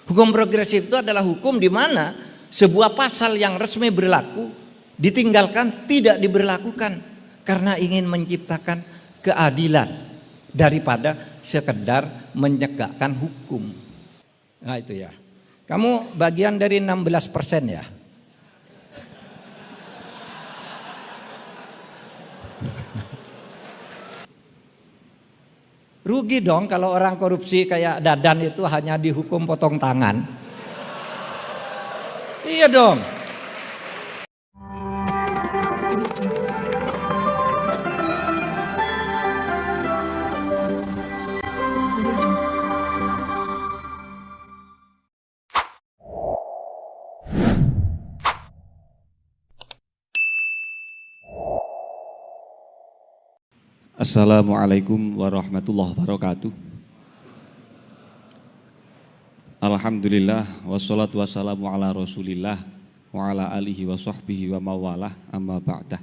Hukum progresif itu adalah hukum di mana sebuah pasal yang resmi berlaku ditinggalkan, tidak diberlakukan karena ingin menciptakan keadilan daripada sekedar menegakkan hukum. Nah itu ya. Kamu bagian dari 16% ya. Rugi dong kalau orang korupsi kayak Dadan itu hanya dihukum potong tangan. Iya dong. Assalamualaikum warahmatullahi wabarakatuh. Alhamdulillah wassalatu wassalamu ala rasulillah wa ala alihi wa sahbihi wa mawalah amma ba'dah.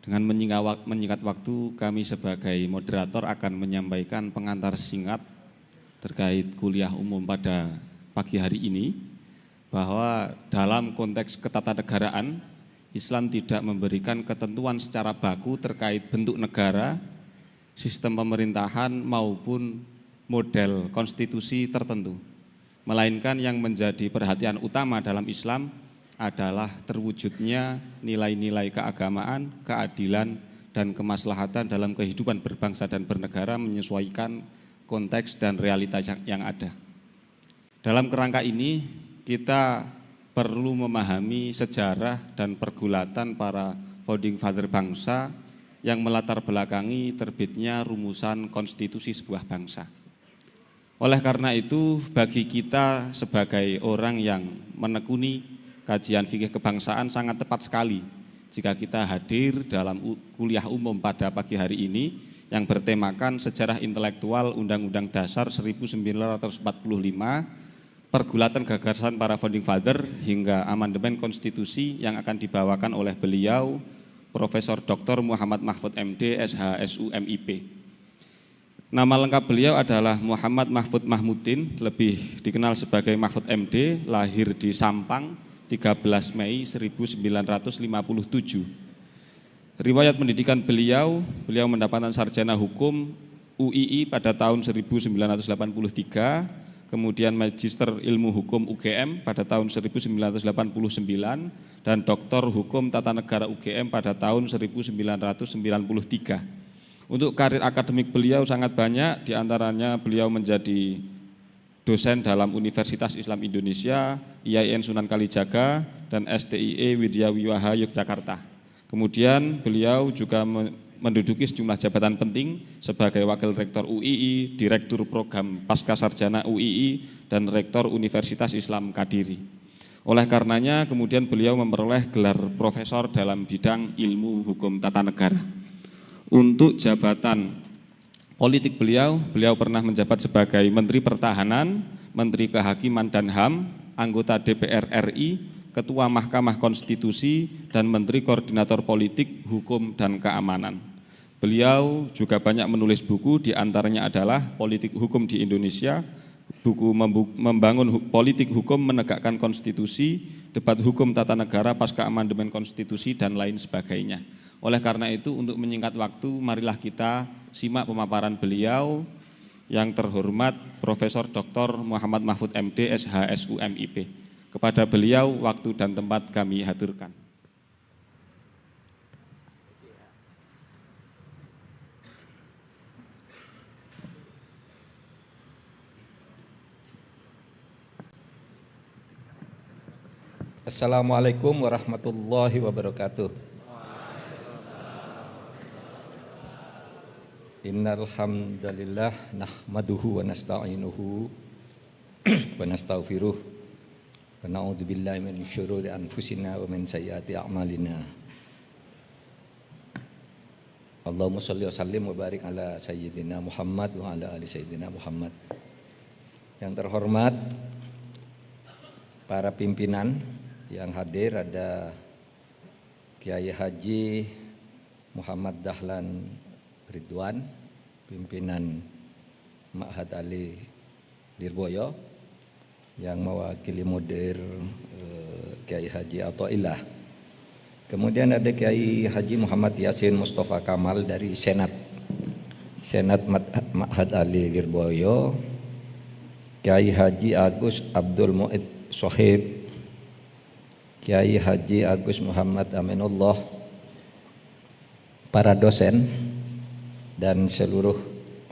Dengan menyingkat waktu, kami sebagai moderator akan menyampaikan pengantar singkat terkait kuliah umum pada pagi hari ini, bahwa dalam konteks ketatanegaraan Islam tidak memberikan ketentuan secara baku terkait bentuk negara, sistem pemerintahan maupun model konstitusi tertentu. Melainkan yang menjadi perhatian utama dalam Islam adalah terwujudnya nilai-nilai keagamaan, keadilan, dan kemaslahatan dalam kehidupan berbangsa dan bernegara menyesuaikan konteks dan realitas yang ada. Dalam kerangka ini kita perlu memahami sejarah dan pergulatan para founding father bangsa yang melatar belakangi terbitnya rumusan konstitusi sebuah bangsa. Oleh karena itu, bagi kita sebagai orang yang menekuni kajian fikih kebangsaan sangat tepat sekali jika kita hadir dalam kuliah umum pada pagi hari ini yang bertemakan sejarah intelektual Undang-Undang Dasar 1945, pergulatan gagasan para founding father hingga amandemen konstitusi yang akan dibawakan oleh beliau Profesor Dr. Muhammad Mahfud MD SHSU MIP. Nama lengkap beliau adalah Muhammad Mahfud Mahmudin, lebih dikenal sebagai Mahfud MD, lahir di Sampang 13 Mei 1957. Riwayat pendidikan beliau mendapatkan sarjana hukum UII pada tahun 1983, kemudian Magister Ilmu Hukum UGM pada tahun 1989 dan Doktor Hukum Tata Negara UGM pada tahun 1993. Untuk karir akademik beliau sangat banyak, diantaranya beliau menjadi dosen dalam Universitas Islam Indonesia, IAIN Sunan Kalijaga, dan STIE Widya Wiwaha Yogyakarta. Kemudian beliau juga menduduki sejumlah jabatan penting sebagai Wakil Rektor UII, Direktur Program Pascasarjana UII, dan Rektor Universitas Islam Kadiri. Oleh karenanya kemudian beliau memperoleh gelar profesor dalam bidang ilmu hukum tata negara. Untuk jabatan politik beliau pernah menjabat sebagai Menteri Pertahanan, Menteri Kehakiman dan HAM, anggota DPR RI, Ketua Mahkamah Konstitusi, dan Menteri Koordinator Politik, Hukum, dan Keamanan. Beliau juga banyak menulis buku, diantaranya adalah Politik Hukum di Indonesia, buku Membangun Politik Hukum Menegakkan Konstitusi, Debat Hukum Tata Negara Pasca Amandemen Konstitusi, dan lain sebagainya. Oleh karena itu, untuk menyingkat waktu, marilah kita simak pemaparan beliau yang terhormat Profesor Dr. Muhammad Mahfud MD SHSU MIP. Kepada beliau, waktu dan tempat kami haturkan. Assalamualaikum warahmatullahi wabarakatuh. Innal hamdalillah nahmaduhu wa nasta'inuhu wa nastaghfiruh wa na'udzu billahi min syururi anfusina wa min sayyiati a'malina. Allahumma shalli wa sallim wa barik ala sayyidina Muhammad wa ala ali sayyidina Muhammad. Yang terhormat para pimpinan yang hadir, ada Kiai Haji Muhammad Dahlan Ridwan, pimpinan Ma'had Ali Lirboyo, yang mewakili mudir Kiai Haji Athaillah. Kemudian ada Kiai Haji Muhammad Yasin Mustafa Kamal dari Senat Ma'had Ali Lirboyo, Kiai Haji Agus Abdul Mu'id Sohib, Kiai Haji Agus Muhammad Aminullah, para dosen dan seluruh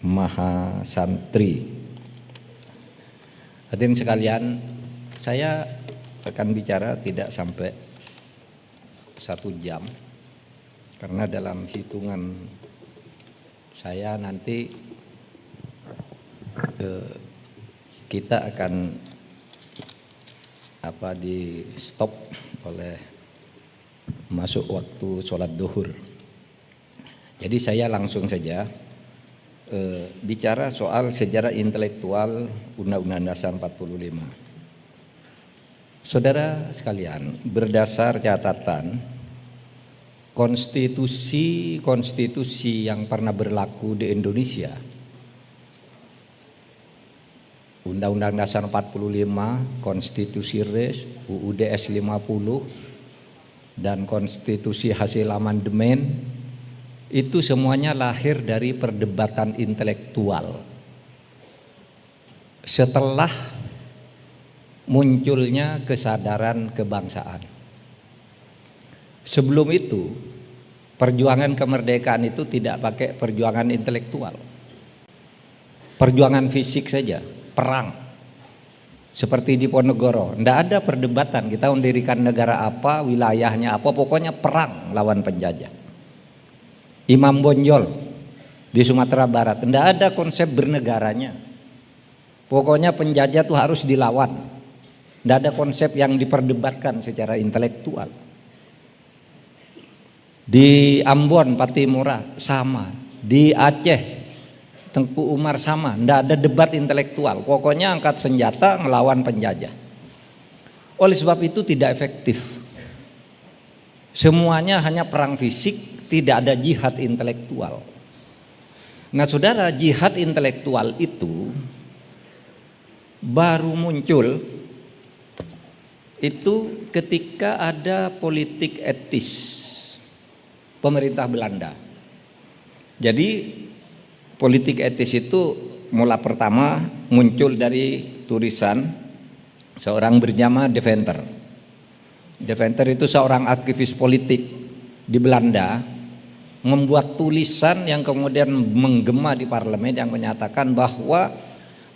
mahasantri. Hadirin sekalian, saya akan bicara tidak sampai 1 jam karena dalam hitungan saya nanti kita akan di stop oleh masuk waktu sholat duhur. Jadi saya langsung saja bicara soal sejarah intelektual Undang-Undang Dasar 45. Saudara sekalian, berdasar catatan konstitusi yang pernah berlaku di Indonesia, Undang-Undang Dasar 45, Konstitusi RES, UUD S50, dan Konstitusi hasil amandemen, itu semuanya lahir dari perdebatan intelektual. Setelah munculnya kesadaran kebangsaan. Sebelum itu, perjuangan kemerdekaan itu tidak pakai perjuangan intelektual. Perjuangan fisik saja, perang. Seperti di Ponorogo, tidak ada perdebatan kita mendirikan negara apa, wilayahnya apa, pokoknya perang lawan penjajah. Imam Bonjol di Sumatera Barat, tidak ada konsep bernegaranya. Pokoknya penjajah itu harus dilawan. Tidak ada konsep yang diperdebatkan secara intelektual. Di Ambon, Patimura sama. Di Aceh, Tengku Umar sama. Tidak ada debat intelektual. Pokoknya angkat senjata melawan penjajah. Oleh sebab itu tidak efektif. Semuanya hanya perang fisik, tidak ada jihad intelektual. Nah saudara, jihad intelektual itu baru muncul itu ketika ada politik etis pemerintah Belanda. Jadi politik etis itu mula pertama muncul dari tulisan seorang bernama De Venter. De Venter itu seorang aktivis politik di Belanda, membuat tulisan yang kemudian menggema di parlemen yang menyatakan bahwa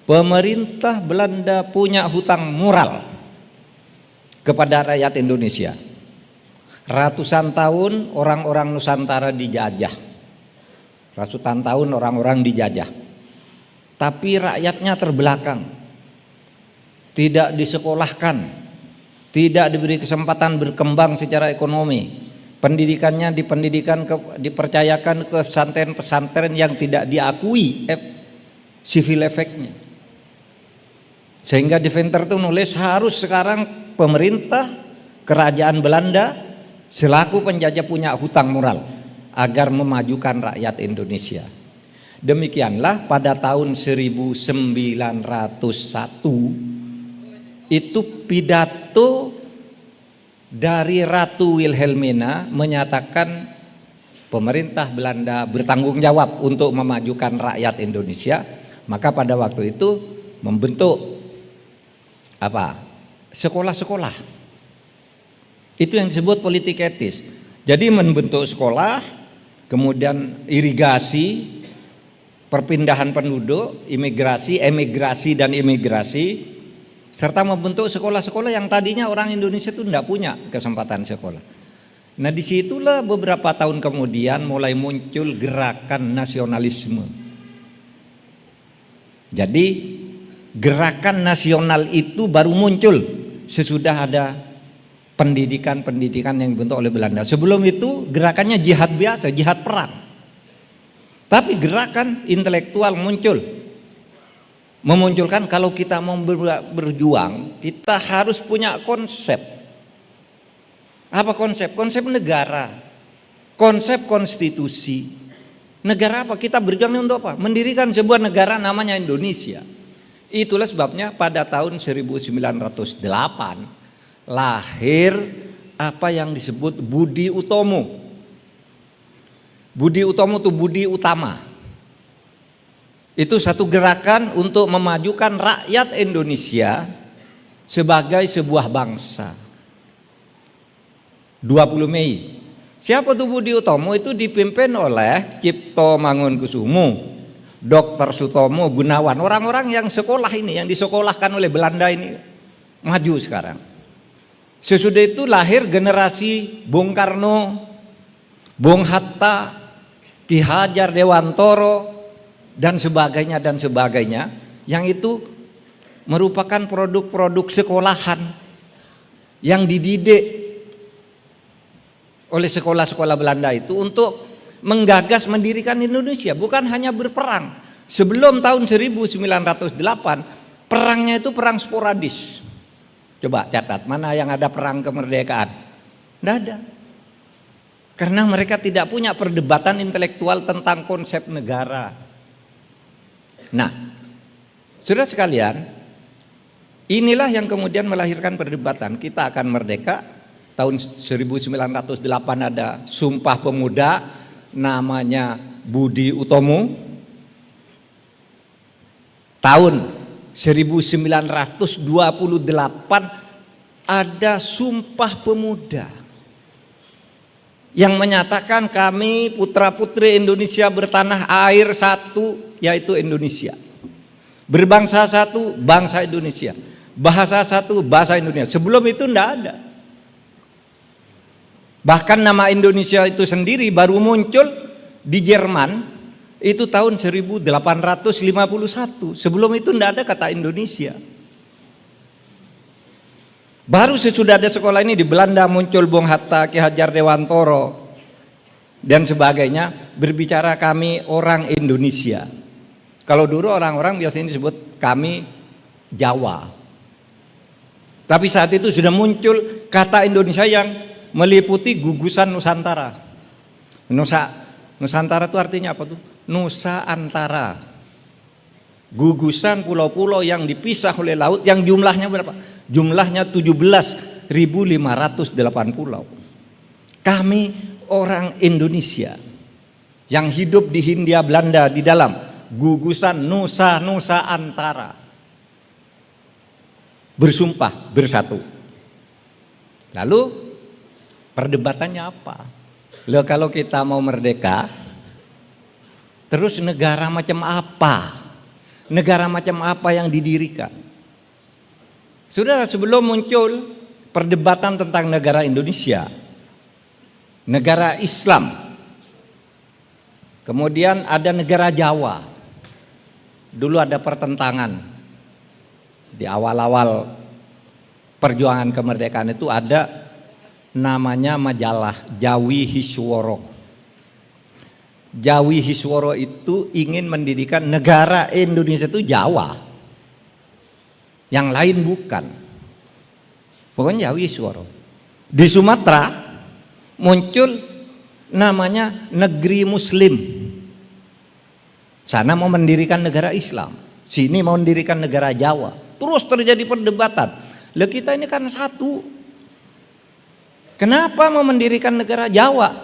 pemerintah Belanda punya hutang moral kepada rakyat Indonesia. Ratusan tahun orang-orang Nusantara dijajah. Ratusan tahun orang-orang dijajah. Tapi rakyatnya terbelakang. Tidak disekolahkan. Tidak diberi kesempatan berkembang secara ekonomi. Pendidikannya dipercayakan ke pesantren-pesantren yang tidak diakui civil effect-nya. Sehingga De Venter itu nulis harus sekarang pemerintah kerajaan Belanda selaku penjajah punya hutang moral agar memajukan rakyat Indonesia. Demikianlah pada tahun 1901 itu pidato dari Ratu Wilhelmina menyatakan pemerintah Belanda bertanggung jawab untuk memajukan rakyat Indonesia. Maka pada waktu itu membentuk sekolah-sekolah. Itu yang disebut politik etis. Jadi membentuk sekolah, kemudian irigasi, perpindahan penduduk, emigrasi dan imigrasi, serta membentuk sekolah-sekolah yang tadinya orang Indonesia itu tidak punya kesempatan sekolah. Nah disitulah beberapa tahun kemudian mulai muncul gerakan nasionalisme. Jadi gerakan nasional itu baru muncul sesudah ada pendidikan yang dibentuk oleh Belanda. Sebelum itu gerakannya jihad biasa, jihad perang. Tapi gerakan intelektual memunculkan kalau kita mau berjuang, kita harus punya konsep. Apa konsep? Konsep negara, konsep konstitusi. Negara apa? Kita berjuang untuk apa? Mendirikan sebuah negara namanya Indonesia. Itulah sebabnya pada tahun 1908 lahir apa yang disebut Budi Utomo. Budi Utomo itu budi utama. Itu satu gerakan untuk memajukan rakyat Indonesia sebagai sebuah bangsa. 20 Mei. Siapa tuh Budi Utomo? Itu dipimpin oleh Cipto Mangunkusumo, Dr. Sutomo Gunawan, orang-orang yang sekolah ini, yang disekolahkan oleh Belanda ini maju sekarang. Sesudah itu lahir generasi Bung Karno, Bung Hatta, Ki Hajar Dewantoro dan sebagainya, yang itu merupakan produk-produk sekolahan yang dididik oleh sekolah-sekolah Belanda itu untuk menggagas mendirikan Indonesia, bukan hanya berperang. Sebelum tahun 1908, perangnya itu perang sporadis. Coba catat, mana yang ada perang kemerdekaan? Tidak ada. Karena mereka tidak punya perdebatan intelektual tentang konsep negara. Nah, saudara sekalian, inilah yang kemudian melahirkan perdebatan. Kita akan merdeka, tahun 1908 ada Sumpah Pemuda, namanya Budi Utomo. Tahun 1928 ada Sumpah Pemuda yang menyatakan kami putra-putri Indonesia bertanah air satu, yaitu Indonesia. Berbangsa satu, bangsa Indonesia. Bahasa satu, bahasa Indonesia. Sebelum itu tidak ada. Bahkan nama Indonesia itu sendiri baru muncul di Jerman itu tahun 1851. Sebelum itu tidak ada kata Indonesia. Baru sesudah ada sekolah ini di Belanda muncul Bung Hatta, Ki Hajar Dewantoro dan sebagainya, berbicara kami orang Indonesia. Kalau dulu orang-orang biasanya disebut kami Jawa. Tapi saat itu sudah muncul kata Indonesia yang meliputi gugusan Nusantara. Nusantara itu artinya apa tuh? Nusa Antara. Gugusan pulau-pulau yang dipisah oleh laut yang jumlahnya berapa? Jumlahnya 17.508 pulau. Kami orang Indonesia yang hidup di Hindia Belanda di dalam gugusan Nusa Antara. Bersumpah bersatu. Lalu perdebatannya apa? Loh, kalau kita mau merdeka, terus negara macam apa? Negara macam apa yang didirikan? Saudara, sebelum muncul perdebatan tentang negara Indonesia, negara Islam, kemudian ada negara Jawa. Dulu ada pertentangan di awal-awal perjuangan kemerdekaan itu, ada namanya majalah Jawi Hisworo. Jawi Hisworo itu ingin mendirikan negara Indonesia itu Jawa, yang lain bukan. Pokoknya Jawi Hisworo. Di Sumatera muncul namanya Negeri Muslim. Sana mau mendirikan negara Islam, sini mau mendirikan negara Jawa. Terus terjadi perdebatan. Lah, kita ini kan satu. Kenapa mau mendirikan negara Jawa?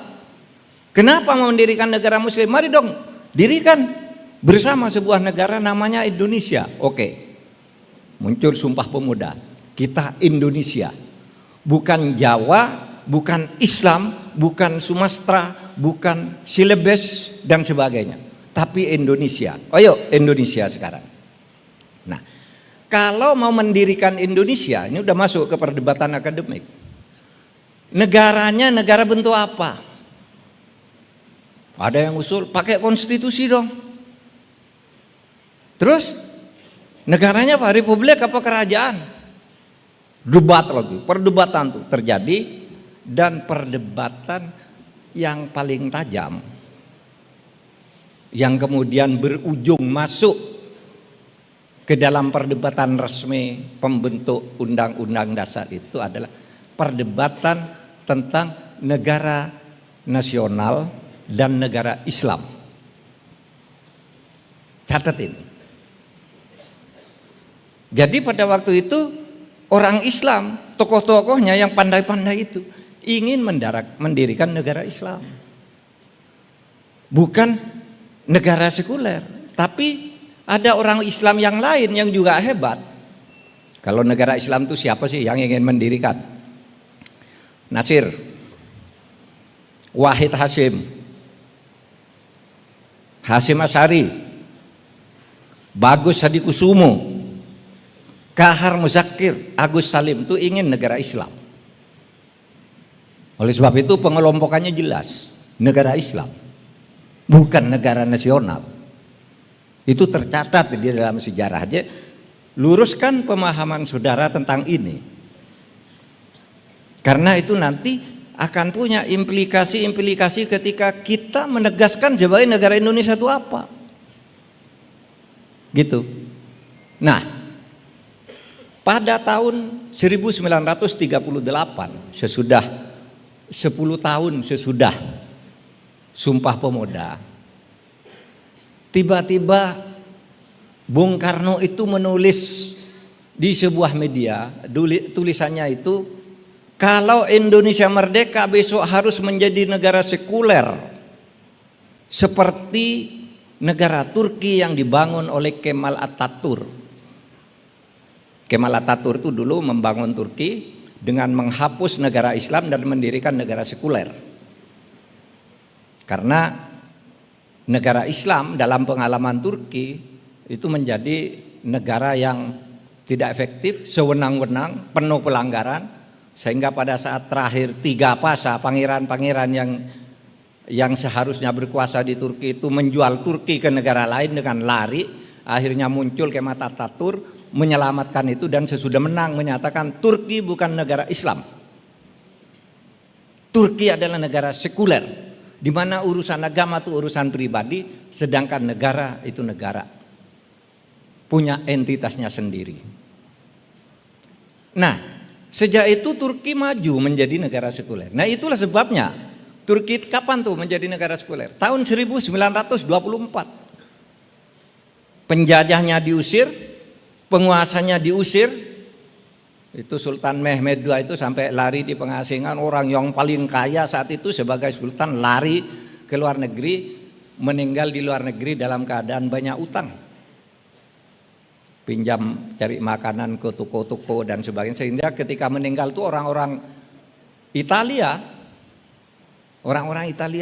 Kenapa mau mendirikan negara Muslim? Mari dong dirikan bersama sebuah negara namanya Indonesia. Oke. Muncul Sumpah Pemuda. Kita Indonesia. Bukan Jawa, bukan Islam, bukan Sumatera, bukan Silebes dan sebagainya. Tapi Indonesia. Ayo Indonesia sekarang. Nah, kalau mau mendirikan Indonesia, ini udah masuk ke perdebatan akademik. Negaranya negara bentuk apa? Ada yang usul pakai konstitusi dong. Terus negaranya apa? Republik apa kerajaan? Debat lagi, perdebatan tuh terjadi, dan perdebatan yang paling tajam yang kemudian berujung masuk ke dalam perdebatan resmi pembentuk Undang-Undang Dasar itu adalah perdebatan tentang negara nasional dan negara Islam. Catat ini. Jadi pada waktu itu orang Islam, tokoh-tokohnya yang pandai-pandai itu ingin mendirikan negara Islam. Bukan negara sekuler, tapi ada orang Islam yang lain yang juga hebat. Kalau negara Islam itu siapa sih yang ingin mendirikan? Nasir, Wahid Hasyim, Hasyim Asy'ari, Bagus Hadikusumo, Kahar Muzakir, Agus Salim itu ingin negara Islam. Oleh sebab itu pengelompokannya jelas, negara Islam, bukan negara nasional. Itu tercatat di dalam sejarah aja. Luruskan pemahaman saudara tentang ini. Karena itu nanti akan punya implikasi-implikasi ketika kita menegaskan sebagai negara Indonesia itu apa. Gitu. Nah, pada tahun 1938, sesudah 10 tahun sesudah Sumpah Pemuda, tiba-tiba Bung Karno itu menulis di sebuah media, tulisannya itu, kalau Indonesia merdeka besok harus menjadi negara sekuler seperti negara Turki yang dibangun oleh Kemal Atatürk. Kemal Atatürk itu dulu membangun Turki dengan menghapus negara Islam dan mendirikan negara sekuler. Karena negara Islam dalam pengalaman Turki itu menjadi negara yang tidak efektif, sewenang-wenang, penuh pelanggaran, sehingga pada saat terakhir 3 Pasha, pangeran-pangeran yang seharusnya berkuasa di Turki itu menjual Turki ke negara lain dengan lari. Akhirnya muncul Kemal Atatürk menyelamatkan itu, dan sesudah menang menyatakan Turki bukan negara Islam. Turki adalah negara sekuler, di mana urusan agama itu urusan pribadi, sedangkan negara itu negara, punya entitasnya sendiri. Nah, sejak itu Turki maju menjadi negara sekuler. Nah, itulah sebabnya Turki kapan tuh menjadi negara sekuler? Tahun 1924. Penjajahnya diusir, penguasanya diusir. Itu Sultan Mehmed II itu sampai lari di pengasingan. Orang yang paling kaya saat itu sebagai sultan lari ke luar negeri, meninggal di luar negeri dalam keadaan banyak utang. Pinjam cari makanan ke toko-toko dan sebagainya, sehingga ketika meninggal tuh orang-orang Italia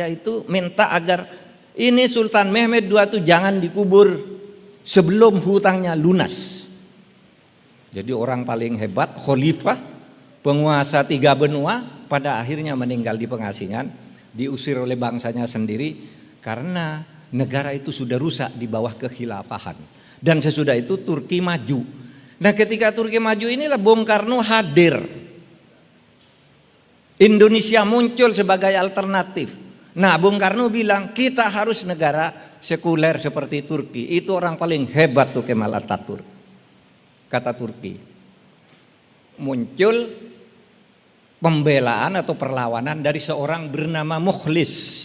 itu minta agar ini Sultan Mehmed II itu jangan dikubur sebelum hutangnya lunas. Jadi orang paling hebat, khalifah, penguasa 3 benua, pada akhirnya meninggal di pengasingan, diusir oleh bangsanya sendiri karena negara itu sudah rusak di bawah kekhilafahan. Dan sesudah itu Turki maju. Nah, ketika Turki maju inilah Bung Karno hadir. Indonesia muncul sebagai alternatif. Nah, Bung Karno bilang kita harus negara sekuler seperti Turki. Itu orang paling hebat tuh Kemal Atatürk. Kata Turki. Muncul pembelaan atau perlawanan dari seorang bernama Mukhlis.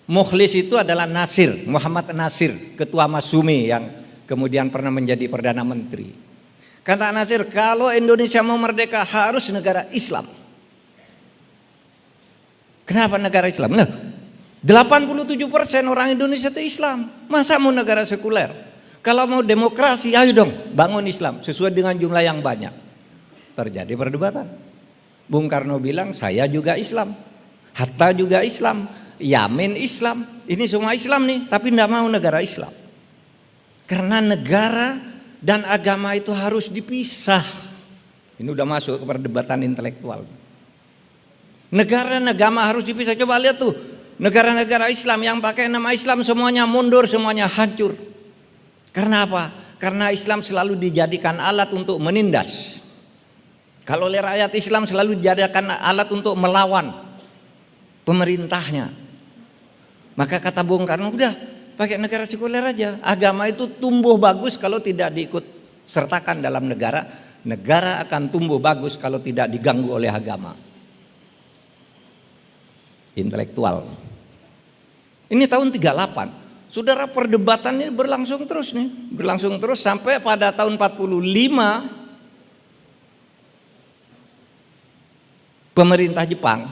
Mukhlis itu adalah Nasir, Muhammad Nasir, ketua Masyumi yang kemudian pernah menjadi Perdana Menteri. Kata Nasir, kalau Indonesia mau merdeka harus negara Islam. Kenapa negara Islam? Nah, 87% orang Indonesia itu Islam. Masa mau negara sekuler? Kalau mau demokrasi, ayo dong bangun Islam sesuai dengan jumlah yang banyak. Terjadi perdebatan. Bung Karno bilang, saya juga Islam. Hatta juga Islam. Yamin Islam, ini semua Islam nih, tapi tidak mau negara Islam. Karena negara dan agama itu harus dipisah. Ini udah masuk ke perdebatan intelektual. Negara dan agama harus dipisah. Coba lihat tuh, negara-negara Islam yang pakai nama Islam semuanya mundur, semuanya hancur. Karena apa? Karena Islam selalu dijadikan alat untuk menindas. Kalau oleh rakyat Islam selalu dijadikan alat untuk melawan pemerintahnya. Maka kata Bung Karno, udah pakai negara sekuler aja. Agama itu tumbuh bagus kalau tidak diikut sertakan dalam negara. Negara akan tumbuh bagus kalau tidak diganggu oleh agama. Intelektual. Ini tahun 38. Saudara, perdebatannya berlangsung terus nih, berlangsung terus sampai pada tahun 45 pemerintah Jepang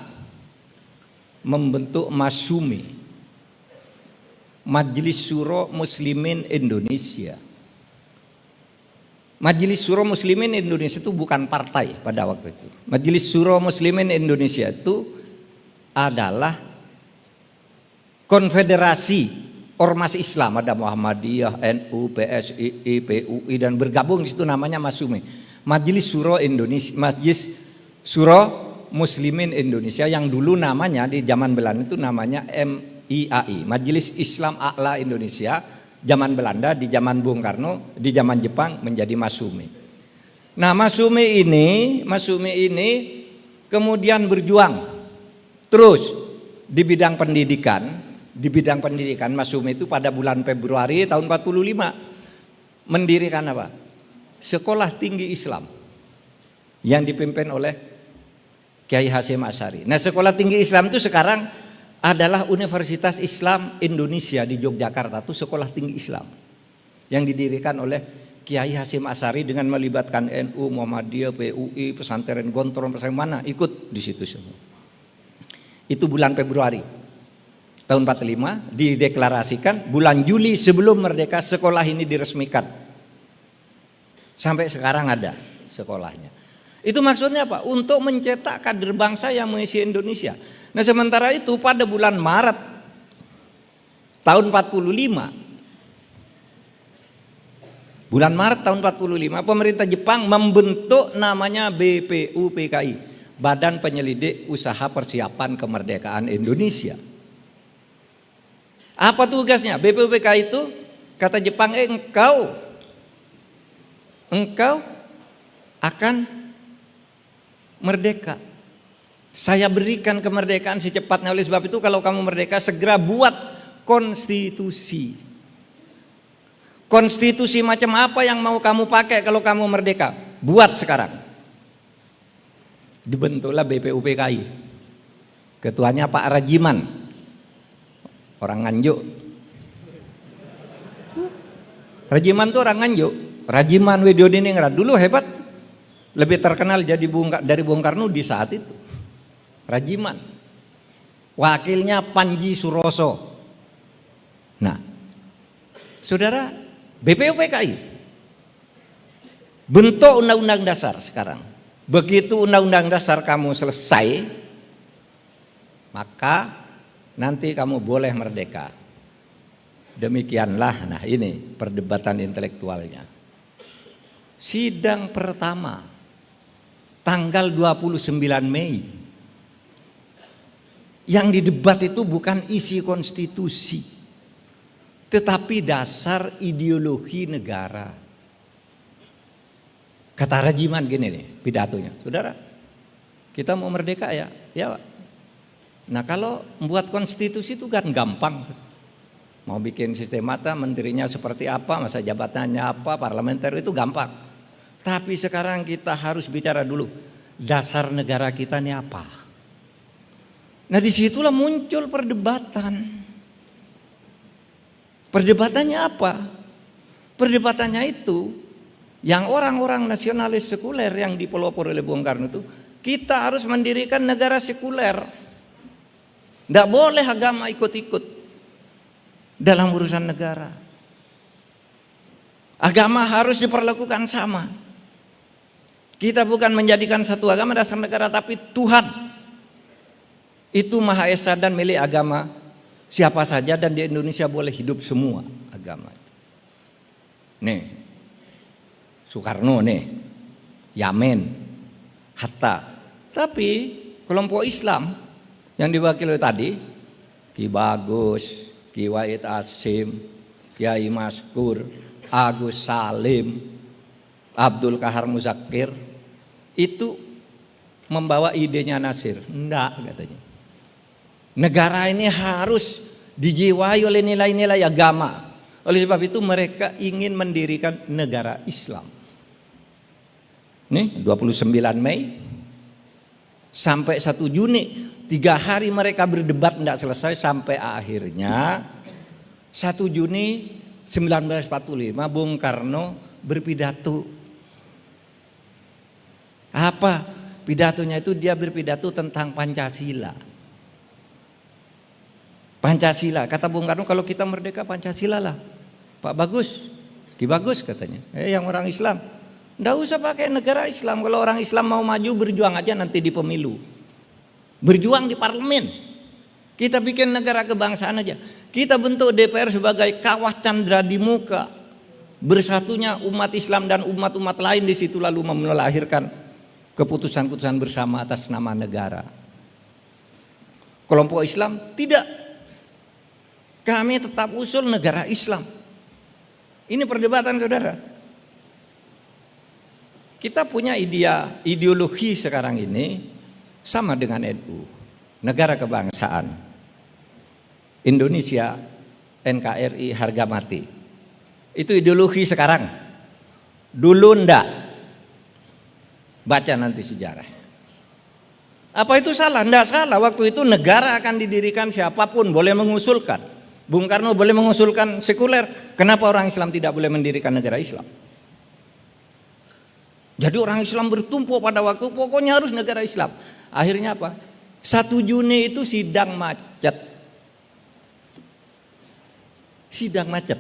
membentuk MASUME, Majelis Syuro Muslimin Indonesia. Majelis Syuro Muslimin Indonesia itu bukan partai pada waktu itu. Majelis Syuro Muslimin Indonesia itu adalah konfederasi ormas Islam, ada Muhammadiyah, NU, PSII, PUI, dan bergabung di situ namanya MASUME, Majelis Syuro Indonesia, Majelis Syuro Muslimin Indonesia, yang dulu namanya di zaman Belanda itu namanya MIAI, Majelis Islam A'la Indonesia. Zaman Belanda, di zaman Bung Karno, di zaman Jepang menjadi MASUME. Nah, MASUME ini kemudian berjuang terus di bidang pendidikan. Di bidang pendidikan MASUME itu pada bulan Februari tahun 45 mendirikan apa? Sekolah Tinggi Islam yang dipimpin oleh Kiai Hasyim Asy'ari. Nah, Sekolah Tinggi Islam itu sekarang adalah Universitas Islam Indonesia di Yogyakarta, itu sekolah tinggi Islam yang didirikan oleh Kiai Hasyim Asy'ari dengan melibatkan NU, Muhammadiyah, PUI, pesantren Gontrong, pesantren mana ikut di situ semua. Itu bulan Februari tahun 45 dideklarasikan, bulan Juli sebelum merdeka sekolah ini diresmikan. Sampai sekarang ada sekolahnya. Itu maksudnya apa? Untuk mencetak kader bangsa yang mengisi Indonesia. Nah, sementara itu pada bulan Maret tahun 45, pemerintah Jepang membentuk namanya BPUPKI, Badan Penyelidik Usaha Persiapan Kemerdekaan Indonesia. Apa tugasnya? BPUPKI itu kata Jepang, engkau akan merdeka. Saya berikan kemerdekaan secepatnya, oleh sebab itu kalau kamu merdeka segera buat konstitusi. Konstitusi macam apa yang mau kamu pakai kalau kamu merdeka? Buat sekarang. Dibentuklah BPUPKI. Ketuanya Pak Rajiman, orang Nganjuk. Rajiman itu orang Nganjuk. Rajiman Widyodiningrat dulu hebat, lebih terkenal dari Bung Karno di saat itu. Rajiman, wakilnya Panji Suroso. Nah, saudara, BPUPKI bentuk undang-undang dasar sekarang. Begitu undang-undang dasar kamu selesai, maka nanti kamu boleh merdeka. Demikianlah, nah ini perdebatan intelektualnya. Sidang pertama tanggal 29 Mei. Yang didebat itu bukan isi konstitusi, tetapi dasar ideologi negara. Kata Rajiman gini nih pidatonya, saudara, kita mau merdeka ya. Nah, kalau membuat konstitusi itu kan gampang. Mau bikin sistem mata, menterinya seperti apa, masa jabatannya apa, parlementer itu gampang. Tapi sekarang kita harus bicara dulu, dasar negara kita ini apa? Nah, disitulah muncul perdebatan. Perdebatannya apa? Perdebatannya itu yang orang-orang nasionalis sekuler yang dipelopor oleh Bung Karno itu, kita harus mendirikan negara sekuler. Tidak boleh agama ikut-ikut dalam urusan negara. Agama harus diperlakukan sama. Kita bukan menjadikan satu agama dasar negara, tapi Tuhan itu Maha Esa dan milik agama siapa saja, dan di Indonesia boleh hidup semua agama. Nih, Soekarno nih, Yamin, Hatta. Tapi kelompok Islam yang diwakili tadi, Ki Bagus, Ki Wahid Hasyim, Kiai Maskur, Agus Salim, Abdul Kahar Muzakir, itu membawa idenya Nasir. Enggak, katanya. Negara ini harus dijiwai oleh nilai-nilai agama. Oleh sebab itu mereka ingin mendirikan negara Islam. Nih 29 Mei sampai 1 Juni 3 hari mereka berdebat tidak selesai, sampai akhirnya 1 Juni 1945 Bung Karno berpidato. Apa pidatonya itu? Dia berpidato tentang Pancasila. Pancasila, kata Bung Karno, kalau kita merdeka Pancasila lah. Pak Bagus, Ki Bagus katanya, yang orang Islam, nggak usah pakai negara Islam. Kalau orang Islam mau maju, berjuang aja nanti di pemilu, berjuang di parlemen. Kita bikin negara kebangsaan aja. Kita bentuk DPR sebagai kawah candra di muka bersatunya umat Islam dan umat-umat lain di situ, lalu melahirkan keputusan-keputusan bersama atas nama negara. Kelompok Islam tidak. Kami tetap usul negara Islam. Ini perdebatan, saudara. Kita punya ideologi sekarang ini sama dengan NU, negara kebangsaan. Indonesia, NKRI, harga mati. Itu ideologi sekarang. Dulu ndak. Baca nanti sejarah. Apa itu salah? Ndak salah. Waktu itu negara akan didirikan, siapapun boleh mengusulkan. Bung Karno boleh mengusulkan sekuler. Kenapa orang Islam tidak boleh mendirikan negara Islam? Jadi orang Islam bertumpuk pada waktu, pokoknya harus negara Islam. Akhirnya apa? 1 Juni itu sidang macet. Sidang macet.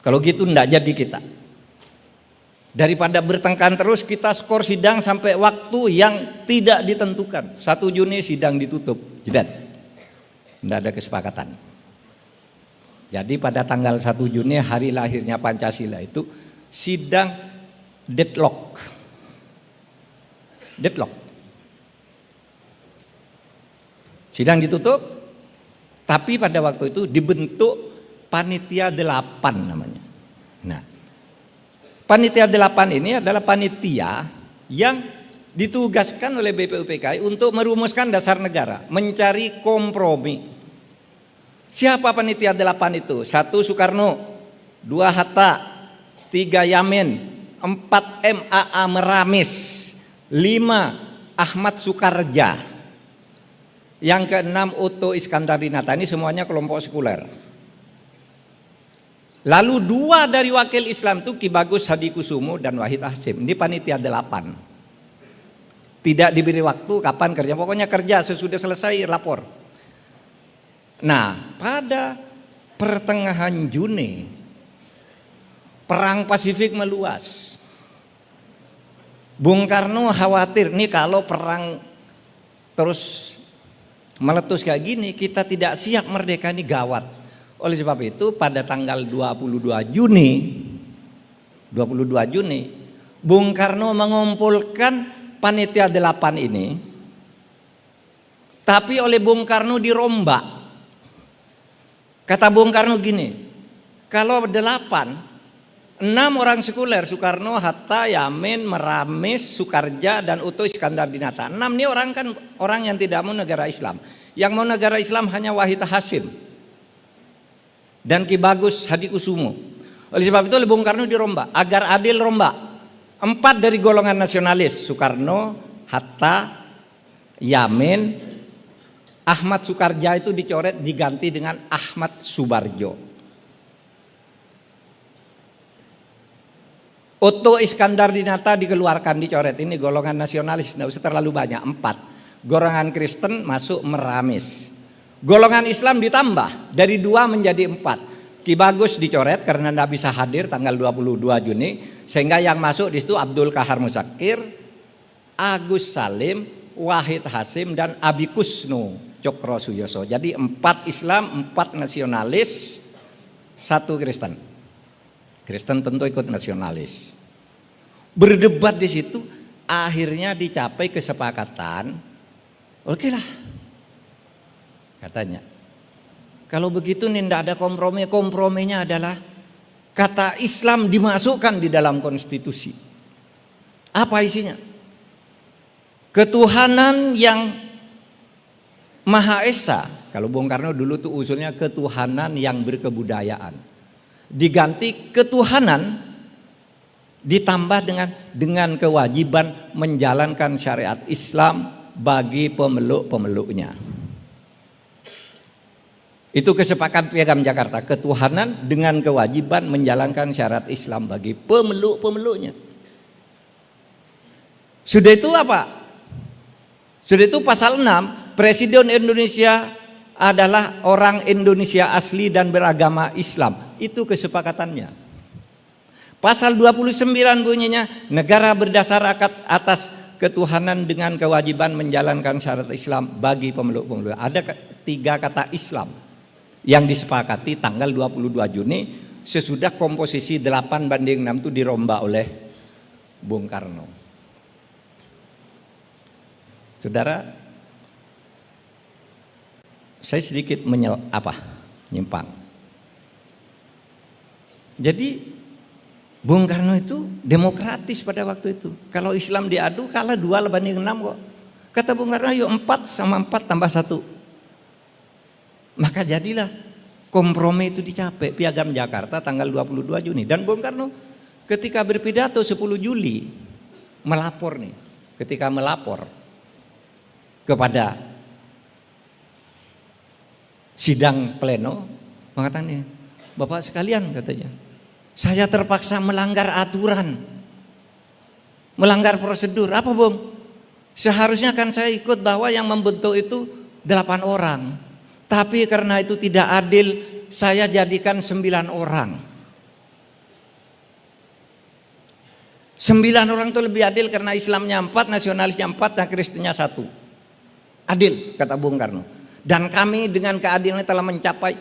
Kalau gitu enggak jadi kita. Daripada bertengkar terus, kita skor sidang sampai waktu yang tidak ditentukan. 1 Juni sidang ditutup. Jedat. Enggak ada kesepakatan. Jadi pada tanggal 1 Juni hari lahirnya Pancasila itu sidang deadlock. Deadlock. Sidang ditutup, tapi pada waktu itu dibentuk Panitia 8 namanya. Nah, Panitia 8 ini adalah panitia yang ditugaskan oleh BPUPKI untuk merumuskan dasar negara, mencari kompromi. Siapa Panitia 8 itu? 1 Soekarno, 2 Hatta, 3 Yamin, 4 MAA Meramis, 5 Ahmad Sukarja, yang ke-6 Otto Iskandar-Dinata. Ini semuanya kelompok sekuler. Lalu 2 dari wakil Islam itu Ki Bagus Hadikusumo dan Wahid Hasyim. Ini Panitia 8. Tidak diberi waktu kapan kerja, pokoknya kerja, sesudah selesai lapor. Nah, pada pertengahan Juni perang Pasifik meluas. Bung Karno khawatir nih kalau perang terus meletus kayak gini, kita tidak siap merdeka, ini gawat. Oleh sebab itu pada tanggal 22 Juni Bung Karno mengumpulkan Panitia 8 ini, tapi oleh Bung Karno dirombak. Kata Bung Karno gini, kalau 6 orang sekuler, Soekarno, Hatta, Yamin, Meramis, Sukarja, dan Otto Iskandar-Dinata. 6 ini orang kan orang yang tidak mau negara Islam. Yang mau negara Islam hanya Wahid Hasyim dan Ki Bagus Hadikusumo. Oleh sebab itu oleh Bung Karno dirombak, agar adil rombak. 4 dari golongan nasionalis, Soekarno, Hatta, Yamin, Ahmad Sukarja itu dicoret, diganti dengan Ahmad Subarjo. Otto Iskandar-Dinata dikeluarkan, dicoret. Ini golongan nasionalis, tidak usah terlalu banyak, 4. Golongan Kristen masuk Meramis. Golongan Islam ditambah dari 2 menjadi 4. Ki Bagus dicoret karena tidak bisa hadir tanggal 22 Juni, sehingga yang masuk di situ Abdul Kahar Musakir, Agus Salim, Wahid Hasyim, dan Abi Kusno Cokro Suyoso. Jadi 4 Islam, 4 nasionalis, 1 Kristen. Kristen tentu ikut nasionalis. Berdebat di situ, akhirnya dicapai kesepakatan. Oke lah, katanya. Kalau begitu nih tidak ada kompromi. Komprominya adalah kata Islam dimasukkan di dalam konstitusi. Apa isinya? Ketuhanan yang Maha Esa. Kalau Bung Karno dulu tuh usulnya ketuhanan yang berkebudayaan. Diganti ketuhanan ditambah dengan kewajiban menjalankan syariat Islam bagi pemeluk-pemeluknya. Itu kesepakatan Piagam Jakarta, ketuhanan dengan kewajiban menjalankan syarat Islam bagi pemeluk-pemeluknya. Sudah itu apa? Sudah itu pasal 6, Presiden Indonesia adalah orang Indonesia asli dan beragama Islam. Itu kesepakatannya. Pasal 29 bunyinya, negara berdasar atas ketuhanan dengan kewajiban menjalankan syarat Islam bagi pemeluk-pemeluk. Ada 3 kata Islam yang disepakati tanggal 22 Juni sesudah komposisi 8:6 itu dirombak oleh Bung Karno. Saudara, saya sedikit nyimpang. Jadi Bung Karno itu demokratis pada waktu itu. Kalau Islam diadu kalah 2:6 kok. Kata Bung Karno, ayo 4 sama 4 tambah 1. Maka jadilah kompromi itu dicapai, Piagam Jakarta tanggal 22 Juni. Dan Bung Karno ketika berpidato 10 Juli melapor nih. Ketika melapor kepada sidang pleno, mengatakan, Bapak sekalian katanya, saya terpaksa melanggar aturan, melanggar prosedur. Apa Bung? Seharusnya kan saya ikut bahwa yang membentuk itu 8 orang. Tapi karena itu tidak adil, saya jadikan 9 orang. 9 orang itu lebih adil karena Islamnya 4, nasionalisnya 4, dan Kristennya 1. Adil, kata Bung Karno. Dan kami dengan keadilan telah mencapai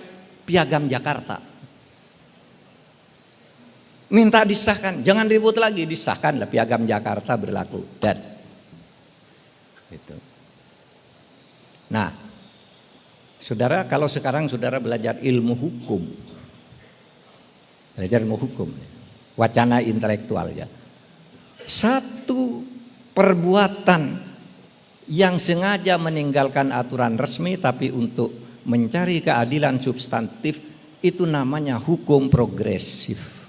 Piagam Jakarta. Minta disahkan, jangan ribut lagi, disahkanlah Piagam Jakarta berlaku. Dan itu. Nah, saudara, kalau sekarang saudara belajar ilmu hukum, wacana intelektual ya, satu perbuatan yang sengaja meninggalkan aturan resmi tapi untuk mencari keadilan substantif, itu namanya hukum progresif.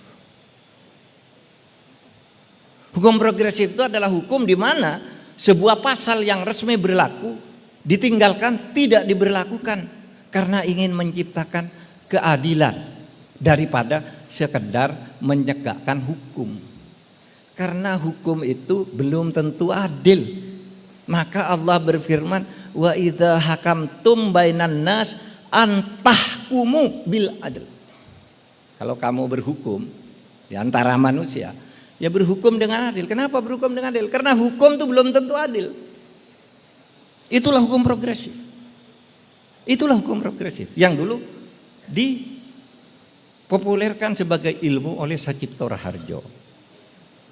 Hukum progresif itu adalah hukum di mana sebuah pasal yang resmi berlaku ditinggalkan, tidak diberlakukan karena ingin menciptakan keadilan daripada sekedar menegakkan hukum. Karena hukum itu belum tentu adil. Maka Allah berfirman, wa idza hakamtum bainan nas antahkumu bil adl. Kalau kamu berhukum di antara manusia, ya berhukum dengan adil. Kenapa berhukum dengan adil? Karena hukum itu belum tentu adil. Itulah hukum progresif. Itulah hukum progresif yang dulu dipopulerkan sebagai ilmu oleh Sacipto Raharjo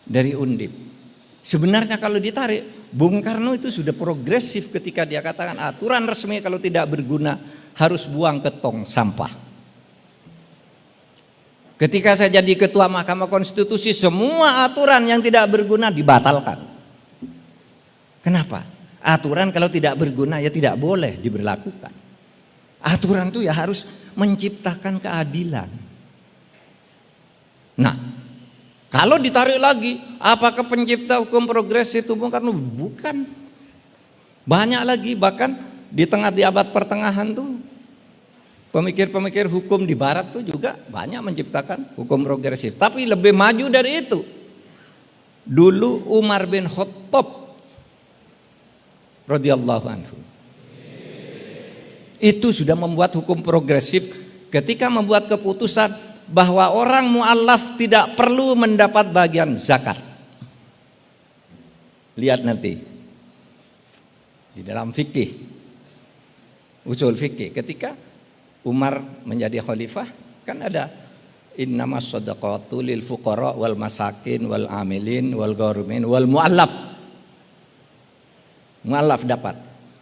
dari Undip. Sebenarnya kalau ditarik, Bung Karno itu sudah progresif ketika dia katakan aturan resmi kalau tidak berguna harus buang ke tong sampah. Ketika saya jadi ketua Mahkamah Konstitusi, semua aturan yang tidak berguna dibatalkan. Kenapa? Aturan kalau tidak berguna ya tidak boleh diberlakukan. Aturan itu ya harus menciptakan keadilan. Nah, kalau ditarik lagi, apakah pencipta hukum progresif itu Bung Karno? Bukan. Banyak lagi, bahkan di abad pertengahan tuh pemikir-pemikir hukum di barat tuh juga banyak menciptakan hukum progresif. Tapi lebih maju dari itu. Dulu Umar bin Khattab radhiyallahu anhu itu sudah membuat hukum progresif ketika membuat keputusan bahwa orang mu'allaf tidak perlu mendapat bagian zakat. Lihat nanti di dalam fikih, usul fikih, ketika Umar menjadi khalifah kan ada innamas shadaqatu lil fuqara wal masakin wal amilin wal gharimin wal mu'allaf. Mu'allaf dapat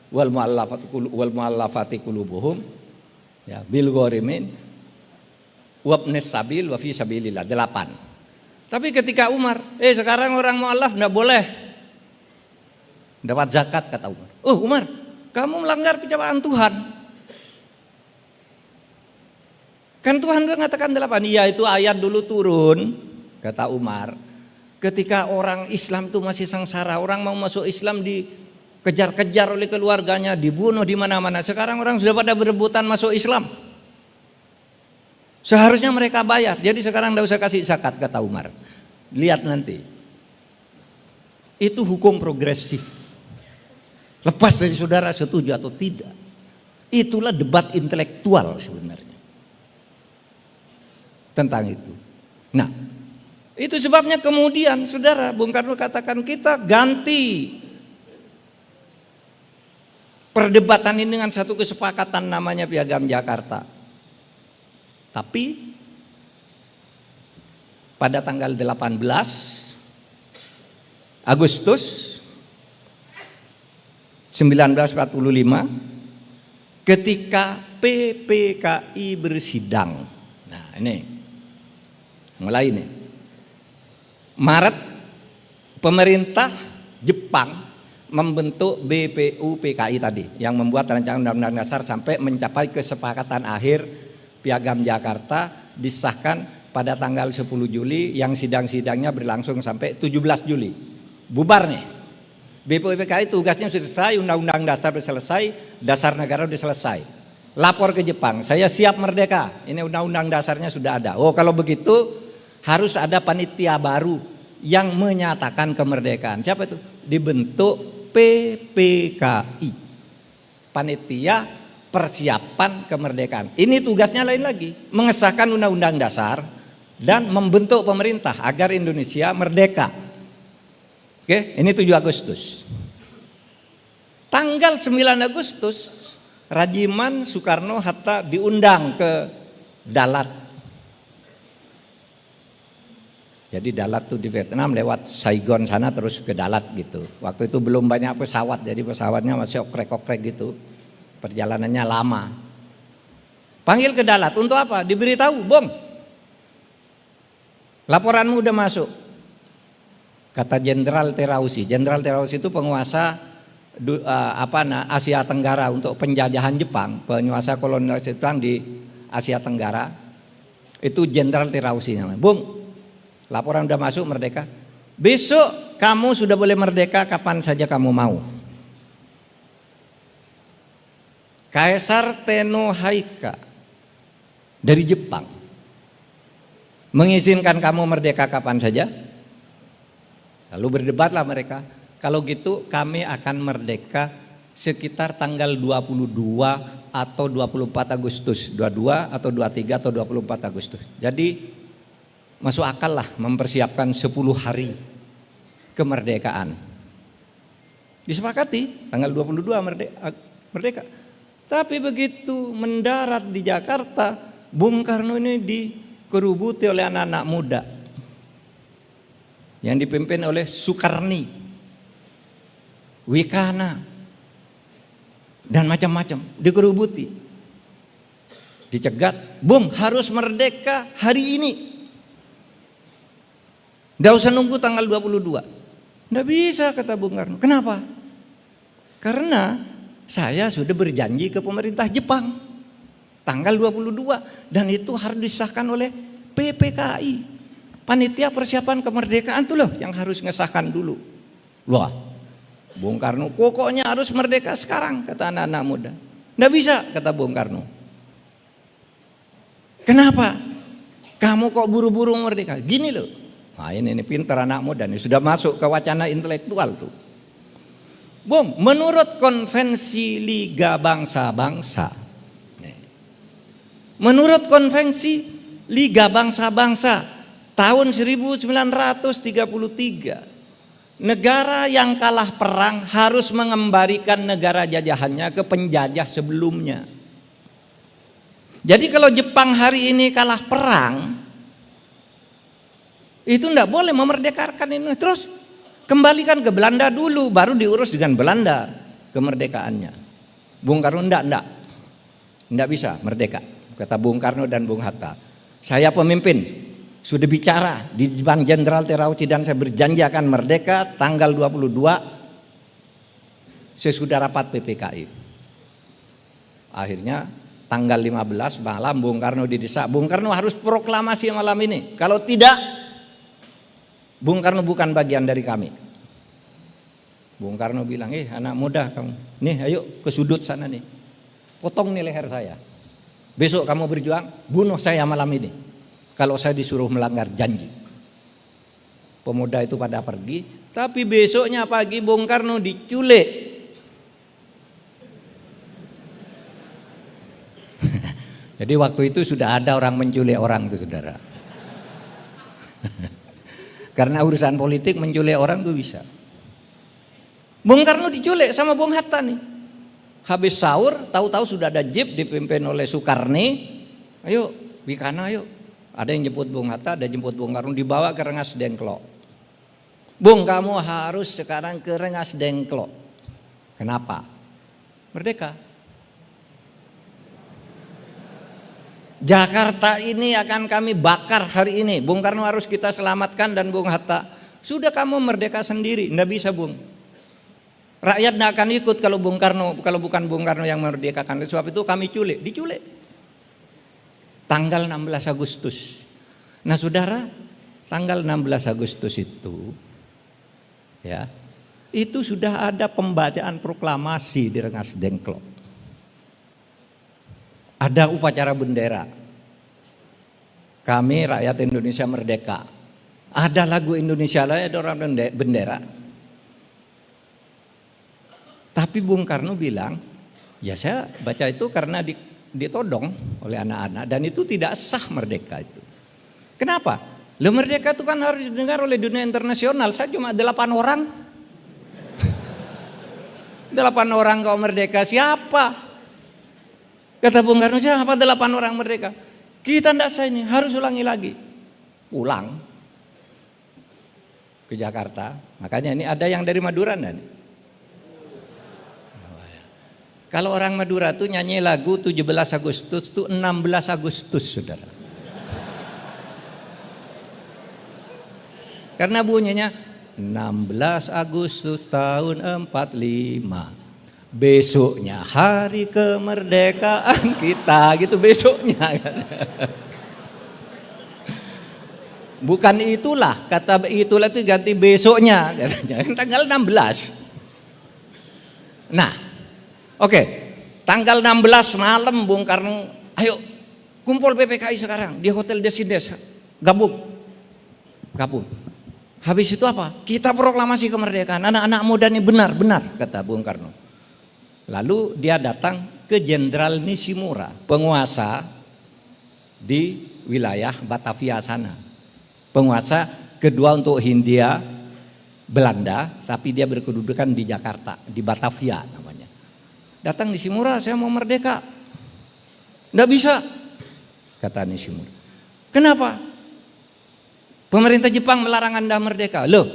wal mu'allafati qulubuhum ya bil gharimin wabnes sabil wa fi sabilillah 8. Tapi ketika Umar, sekarang orang mu'allaf enggak boleh dapat zakat, kata Umar. Oh Umar, kamu melanggar penciptaan Tuhan. Kan Tuhan udah mengatakan 8. Iya, itu ayat dulu turun, kata Umar. Ketika orang Islam itu masih sengsara, orang mau masuk Islam dikejar-kejar oleh keluarganya, dibunuh di mana-mana. Sekarang orang sudah pada berebutan masuk Islam. Seharusnya mereka bayar. Jadi sekarang tidak usah kasih zakat, kata Umar. Lihat nanti. Itu hukum progresif. Lepas dari saudara setuju atau tidak. Itulah debat intelektual sebenarnya. Tentang itu. Nah, itu sebabnya kemudian saudara Bung Karno katakan kita ganti perdebatan ini dengan satu kesepakatan namanya Piagam Jakarta. Tapi pada tanggal 18 Agustus 1945 ketika PPKI bersidang. Nah, ini mulai nih. Maret pemerintah Jepang membentuk BPU PKI tadi yang membuat rancangan undang-undang dasar sampai mencapai kesepakatan akhir Piagam Jakarta disahkan pada tanggal 10 Juli yang sidang-sidangnya berlangsung sampai 17 Juli. Bubar nih. BPU PKI tugasnya sudah selesai, undang-undang dasar sudah selesai, dasar negara sudah selesai. Lapor ke Jepang, saya siap merdeka. Ini undang-undang dasarnya sudah ada. Oh, kalau begitu harus ada panitia baru yang menyatakan kemerdekaan. Siapa itu? Dibentuk PPKI. Panitia Persiapan Kemerdekaan. Ini tugasnya lain lagi, mengesahkan undang-undang dasar dan membentuk pemerintah agar Indonesia merdeka. Oke, ini 7 Agustus. Tanggal 9 Agustus, Rajiman, Soekarno, Hatta diundang ke Dalat. Jadi Dalat tuh di Vietnam lewat Saigon sana terus ke Dalat gitu. Waktu itu belum banyak pesawat, jadi pesawatnya masih okrek-okrek gitu. Perjalanannya lama. Panggil ke Dalat untuk apa? Diberitahu, Bung, laporanmu udah masuk. Kata Jenderal Terauchi. Jenderal Terauchi itu penguasa Asia Tenggara untuk penjajahan Jepang, penguasa kolonial Jepang di Asia Tenggara. Itu Jenderal Terauchi namanya. Bung, laporan udah masuk merdeka. Besok kamu sudah boleh merdeka kapan saja kamu mau. Kaisar Tenno-Haika dari Jepang mengizinkan kamu merdeka kapan saja. Lalu berdebatlah mereka. Kalau gitu kami akan merdeka sekitar tanggal 22 atau 24 Agustus. 22 atau 23 atau 24 Agustus. Jadi masuk akal lah mempersiapkan 10 hari kemerdekaan. Disepakati tanggal 22 merdeka. Tapi begitu mendarat di Jakarta, Bung Karno ini dikerubuti oleh anak-anak muda yang dipimpin oleh Sukarni, Wikana, dan macam-macam. Dikerubuti, dicegat, Bung harus merdeka hari ini. Nggak usah nunggu tanggal 22. Nggak bisa, kata Bung Karno. Kenapa? Karena saya sudah berjanji ke pemerintah Jepang tanggal 22 dan itu harus disahkan oleh PPKI. Panitia Persiapan Kemerdekaan tuh loh yang harus ngesahkan dulu. Wah, Bung Karno pokoknya harus merdeka sekarang, kata anak-anak muda. Nggak bisa, kata Bung Karno. Kenapa? Kamu kok buru-buru merdeka? Gini loh. Nah ini pintar anak muda nih, sudah masuk ke wacana intelektual tuh. Bung, menurut konvensi Liga Bangsa-Bangsa, menurut konvensi Liga Bangsa-Bangsa tahun 1933, negara yang kalah perang harus mengembalikan negara jajahannya ke penjajah sebelumnya. Jadi kalau Jepang hari ini kalah perang, itu enggak boleh memerdekakan ini terus. Kembalikan ke Belanda dulu, baru diurus dengan Belanda kemerdekaannya. Bung Karno enggak bisa merdeka, kata Bung Karno dan Bung Hatta. Saya pemimpin, sudah bicara di depan Jenderal Terauchi dan saya berjanji akan merdeka tanggal 22 sesudah rapat PPKI. Akhirnya tanggal 15 malam Bung Karno didesak, Bung Karno harus proklamasi malam ini. Kalau tidak, Bung Karno bukan bagian dari kami. Bung Karno bilang, anak muda kamu, nih ayo ke sudut sana nih, potong nih leher saya. Besok kamu berjuang, bunuh saya malam ini. Kalau saya disuruh melanggar janji. Pemuda itu pada pergi, tapi besoknya pagi Bung Karno diculik. Jadi waktu itu sudah ada orang menculik orang itu, saudara. Karena urusan politik menculik orang tuh bisa. Bung Karno diculik sama Bung Hatta nih. Habis sahur, tahu-tahu sudah ada jeep dipimpin oleh Sukarni. Ayo, Wikana ayo. Ada yang jemput Bung Hatta, ada yang jemput Bung Karno, dibawa ke Rengas Dengklok. Bung, kamu harus sekarang ke Rengas Dengklok. Kenapa? Merdeka. Jakarta ini akan kami bakar hari ini. Bung Karno harus kita selamatkan dan Bung Hatta. Sudah kamu merdeka sendiri, enggak bisa Bung. Rakyat enggak akan ikut kalau Bung Karno, kalau bukan Bung Karno yang merdekakan. Sebab itu kami diculik. Tanggal 16 Agustus. Nah, saudara, tanggal 16 Agustus itu, ya, itu sudah ada pembacaan proklamasi di Rengas Dengklok. Ada upacara bendera. Kami rakyat Indonesia merdeka. Ada lagu Indonesia Raya, ada orang bendera. Tapi Bung Karno bilang, ya saya baca itu karena ditodong oleh anak-anak dan itu tidak sah merdeka itu. Kenapa? Lo merdeka itu kan harus didengar oleh dunia internasional. Saya cuma 8 orang. 8 orang kau merdeka, siapa? Kata Bung Karno, siapa 8 orang merdeka? Kita tidak sah ini, harus ulangi lagi. Pulang ke Jakarta. Makanya ini ada yang dari Madura enggak nih? Kalau orang Madura tuh nyanyi lagu 17 Agustus tuh 16 Agustus, saudara. Karena bunyinya 16 Agustus tahun 45. Besoknya hari kemerdekaan kita, gitu besoknya. Bukan itulah, kata itulah itu ganti besoknya, katanya, tanggal 16. Nah, oke, tanggal 16 malam Bung Karno, ayo kumpul PPKI sekarang di Hotel Desides, gabung. Habis itu apa? Kita proklamasi kemerdekaan. Anak-anak muda ini benar-benar, kata Bung Karno. Lalu dia datang ke Jenderal Nishimura, penguasa di wilayah Batavia sana. Penguasa kedua untuk Hindia Belanda, tapi dia berkedudukan di Jakarta, di Batavia namanya. Datang Nishimura, saya mau merdeka. Nggak bisa, kata Nishimura. Kenapa? Pemerintah Jepang melarang Anda merdeka. Loh,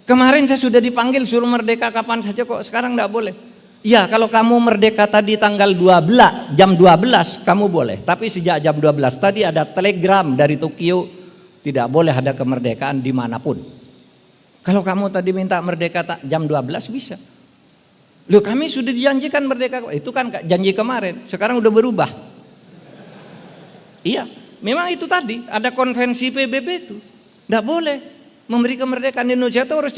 kemarin saya sudah dipanggil suruh merdeka kapan saja kok, sekarang nggak boleh. Ya, kalau kamu merdeka tadi tanggal 12, jam 12 kamu boleh. Tapi sejak jam 12 tadi ada telegram dari Tokyo, tidak boleh ada kemerdekaan dimanapun. Kalau kamu tadi minta merdeka jam 12 bisa. Loh, kami sudah dijanjikan merdeka, itu kan janji kemarin, sekarang udah berubah. Iya, memang itu tadi, ada konvensi PBB itu. Tidak boleh memberi kemerdekaan. Indonesia itu harus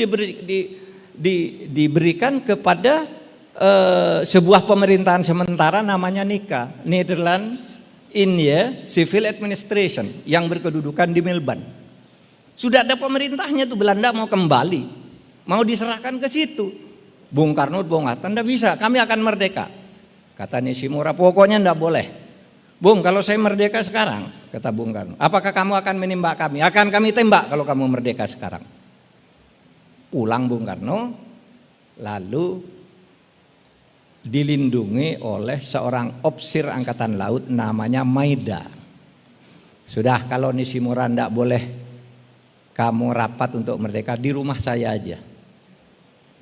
diberikan kepada sebuah pemerintahan sementara namanya NICA, Netherlands India Civil Administration, yang berkedudukan di Melbourne. Sudah ada pemerintahnya tuh, Belanda mau kembali, mau diserahkan ke situ. Bung Karno, Bung Hatta, tidak bisa, kami akan merdeka. Kata Nishimura, pokoknya tidak boleh. Bung, kalau saya merdeka sekarang, kata Bung Karno, apakah kamu akan menembak kami? Akan kami tembak kalau kamu merdeka sekarang. Pulang Bung Karno, lalu dilindungi oleh seorang opsir angkatan laut namanya Maida. Sudah, kalau Nishimura tidak boleh kamu rapat untuk merdeka, di rumah saya aja.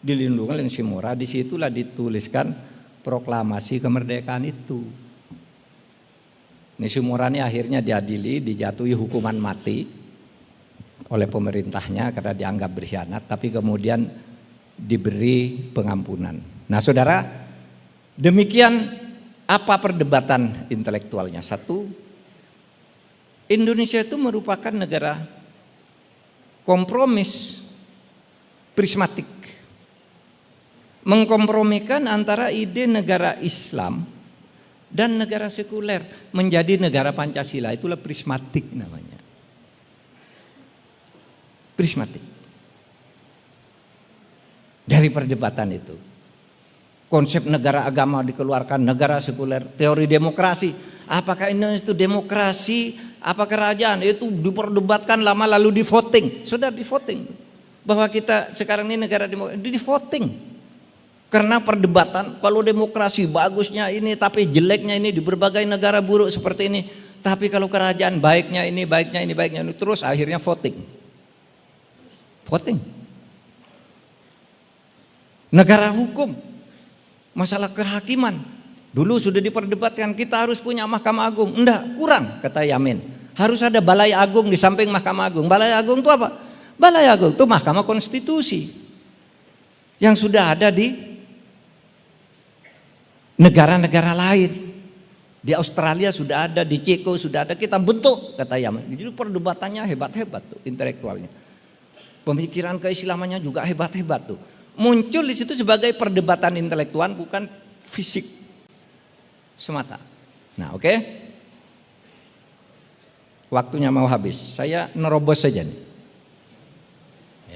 Dilindungi oleh Nishimura, disitulah dituliskan proklamasi kemerdekaan itu. Nishimura ini akhirnya diadili, dijatuhi hukuman mati oleh pemerintahnya karena dianggap berkhianat, tapi kemudian diberi pengampunan. Nah, saudara, demikian apa perdebatan intelektualnya. Satu, Indonesia itu merupakan negara kompromis, prismatik, mengkompromikan antara ide negara Islam dan negara sekuler menjadi negara Pancasila. Itulah prismatik namanya. Prismatik. Dari perdebatan itu. Konsep negara agama dikeluarkan, negara sekuler, teori demokrasi. Apakah ini itu demokrasi, apa kerajaan? Itu diperdebatkan lama lalu di voting. Sudah di voting. Bahwa kita sekarang ini negara demokrasi, di voting. Karena perdebatan, kalau demokrasi bagusnya ini, tapi jeleknya ini, di berbagai negara buruk seperti ini. Tapi kalau kerajaan baiknya ini, baiknya ini, baiknya ini, terus akhirnya voting. Voting. Negara hukum, masalah kehakiman. Dulu sudah diperdebatkan kita harus punya Mahkamah Agung. Enggak, kurang kata Yamin. Harus ada Balai Agung di samping Mahkamah Agung. Balai Agung itu apa? Balai Agung itu Mahkamah Konstitusi. Yang sudah ada di negara-negara lain. Di Australia sudah ada, di Ceko sudah ada, kita bentuk kata Yamin. Jadi perdebatannya hebat-hebat tuh intelektualnya. Pemikiran keislamannya juga hebat-hebat tuh. Muncul di situ sebagai perdebatan intelektual, bukan fisik semata. Nah, oke. Waktunya mau habis. Saya nerobos saja nih.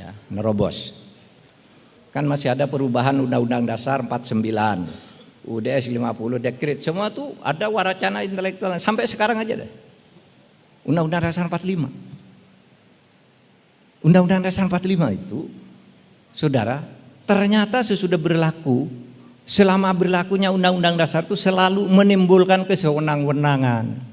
Ya, nerobos. Kan masih ada perubahan Undang-Undang Dasar 49, UDS 50, dekret, semua tuh ada wacana intelektual sampai sekarang aja deh. Undang-Undang Dasar 45. Undang-Undang Dasar 45 itu, saudara, ternyata sesudah berlaku, selama berlakunya Undang-Undang Dasar itu selalu menimbulkan kesewenang-wenangan.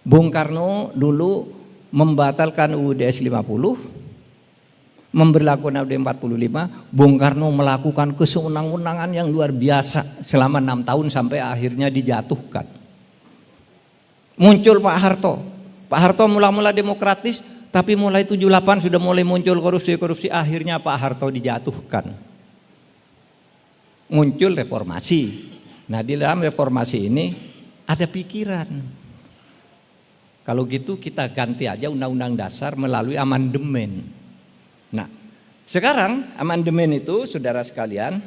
Bung Karno dulu membatalkan UUDS 50, memberlakukan UUD 45, Bung Karno melakukan kesewenang-wenangan yang luar biasa selama 6 tahun sampai akhirnya dijatuhkan. Muncul Pak Harto. Pak Harto mula-mula demokratis, tapi mulai 78 sudah mulai muncul korupsi-korupsi, akhirnya Pak Harto dijatuhkan. Muncul reformasi. Nah, di dalam reformasi ini ada pikiran. Kalau gitu kita ganti aja Undang-Undang Dasar melalui amandemen. Nah, sekarang amandemen itu saudara sekalian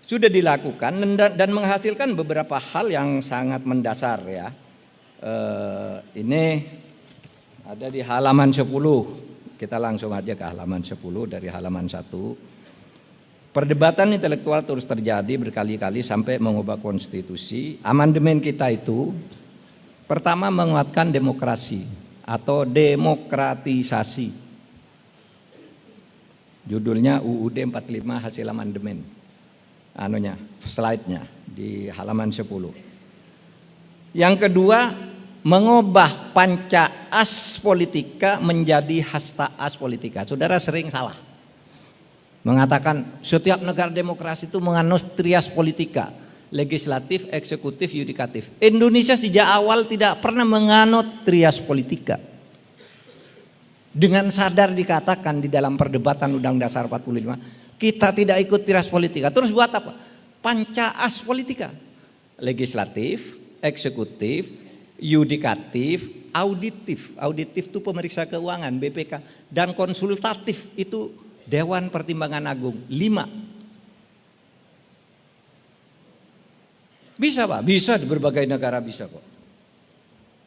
sudah dilakukan dan menghasilkan beberapa hal yang sangat mendasar ya. Ini ada di halaman 10. Kita langsung aja ke halaman 10 dari halaman 1. Perdebatan intelektual terus terjadi berkali-kali sampai mengubah konstitusi. Amandemen kita itu pertama menguatkan demokrasi atau demokratisasi. Judulnya UUD 45 hasil amandemen. Slide-nya di halaman 10. Yang kedua, mengubah panca as politika menjadi hasta as politika. Saudara sering salah. Mengatakan setiap negara demokrasi itu menganut trias politika. Legislatif, eksekutif, yudikatif. Indonesia sejak awal tidak pernah menganut trias politika. Dengan sadar dikatakan di dalam perdebatan Undang Dasar 45, kita tidak ikut trias politika. Terus buat apa? Panca as politika. Legislatif, eksekutif, yudikatif, auditif. Auditif itu pemeriksa keuangan, BPK. Dan konsultatif itu Dewan Pertimbangan Agung. 5. Bisa Pak, bisa di berbagai negara bisa kok.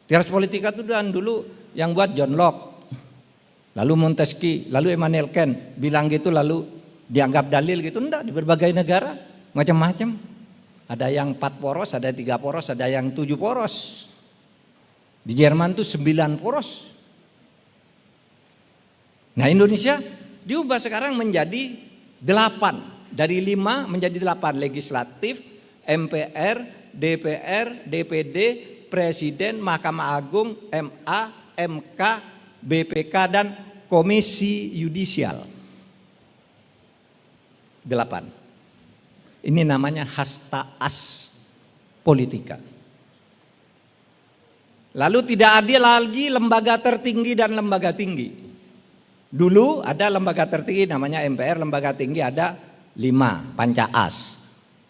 Trias politika itu dulu yang buat John Locke, lalu Montesquieu, lalu Immanuel Kant bilang gitu lalu dianggap dalil gitu. Enggak, di berbagai negara macam-macam. Ada yang 4 poros, ada 3 poros, ada yang 7 poros. Di Jerman tuh 9 poros. Nah, Indonesia diubah sekarang menjadi 8. Dari 5 menjadi 8. Legislatif, MPR, DPR, DPD, Presiden, Mahkamah Agung, MA, MK, BPK, dan Komisi Yudisial. 8. Ini namanya hasta as politika. Lalu tidak adil lagi lembaga tertinggi dan lembaga tinggi. Dulu ada lembaga tertinggi namanya MPR, lembaga tinggi ada 5, panca as.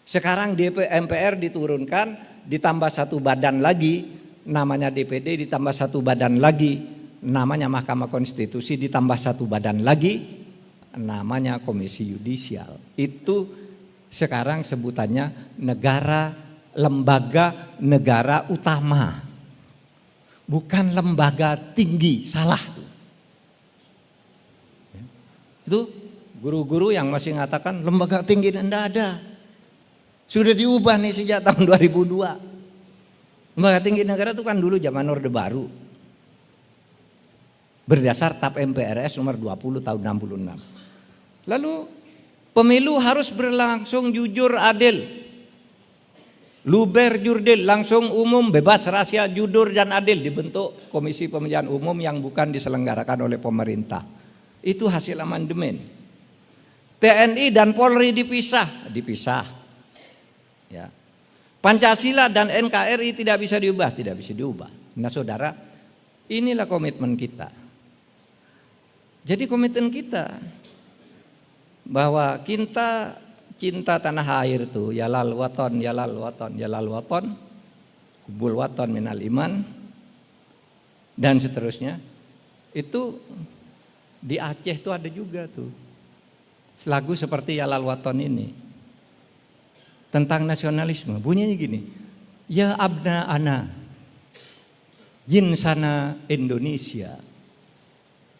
Sekarang MPR diturunkan, ditambah 1 badan lagi, namanya DPD, ditambah 1 badan lagi, namanya Mahkamah Konstitusi, ditambah 1 badan lagi, namanya Komisi Yudisial. Itu Sekarang sebutannya lembaga negara utama. Bukan lembaga tinggi, salah. Itu guru-guru yang masih mengatakan lembaga tinggi tidak ada. Sudah diubah nih sejak tahun 2002. Lembaga tinggi negara itu kan dulu zaman Orde Baru. Berdasar TAP MPRS nomor 20 tahun 66. Lalu pemilu harus berlangsung jujur adil. Luber jurdil, langsung umum, bebas, rahasia, jujur dan adil. Dibentuk Komisi Pemilihan Umum yang bukan diselenggarakan oleh pemerintah. Itu hasil amandemen. TNI dan Polri dipisah. Ya. Pancasila dan NKRI tidak bisa diubah. Nah saudara, inilah komitmen kita. Jadi komitmen kita bahwa kita cinta tanah air tuh yalal waton kubul waton minal iman dan seterusnya. Itu di Aceh tuh ada juga tuh lagu seperti yalal waton ini tentang nasionalisme. Bunyinya gini, ya abna ana jinsana Indonesia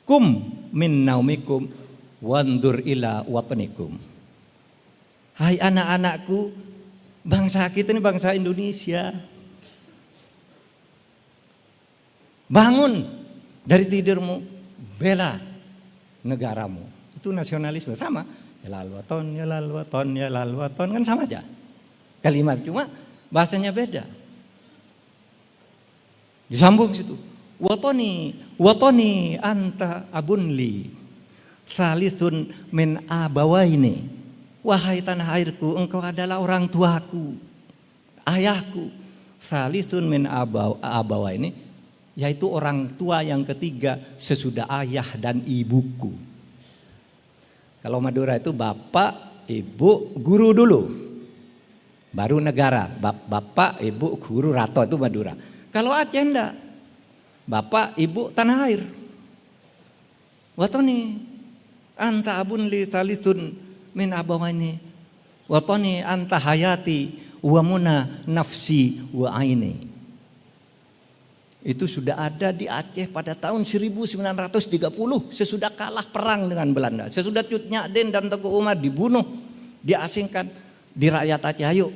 kum min naumikum wandur ila watanikum. Hai anak-anakku, bangsa kita ini bangsa Indonesia. Bangun dari tidurmu, bela negaramu. Itu nasionalisme sama. Ya lal waton kan sama aja. Kalimat cuma bahasanya beda. Disambung situ. Watoni anta abunli salithun min abawaini. Wahai tanah airku, engkau adalah orang tuaku, ayahku. Salithun min abawa ini, yaitu orang tua yang ketiga sesudah ayah dan ibuku. Kalau Madura itu bapak, ibu, guru dulu, baru negara. Bapak, ibu, guru, rato itu Madura. Kalau Aceh enggak, bapak, ibu, tanah air. Watoni anta abun li salithun min abawani watoni anta hayati wa muna nafsi wa aini. Itu sudah ada di Aceh pada tahun 1930 sesudah kalah perang dengan Belanda. Sesudah Cut Nyak Den dan Teguh Umar dibunuh, diasingkan di rakyat Aceh. Ayo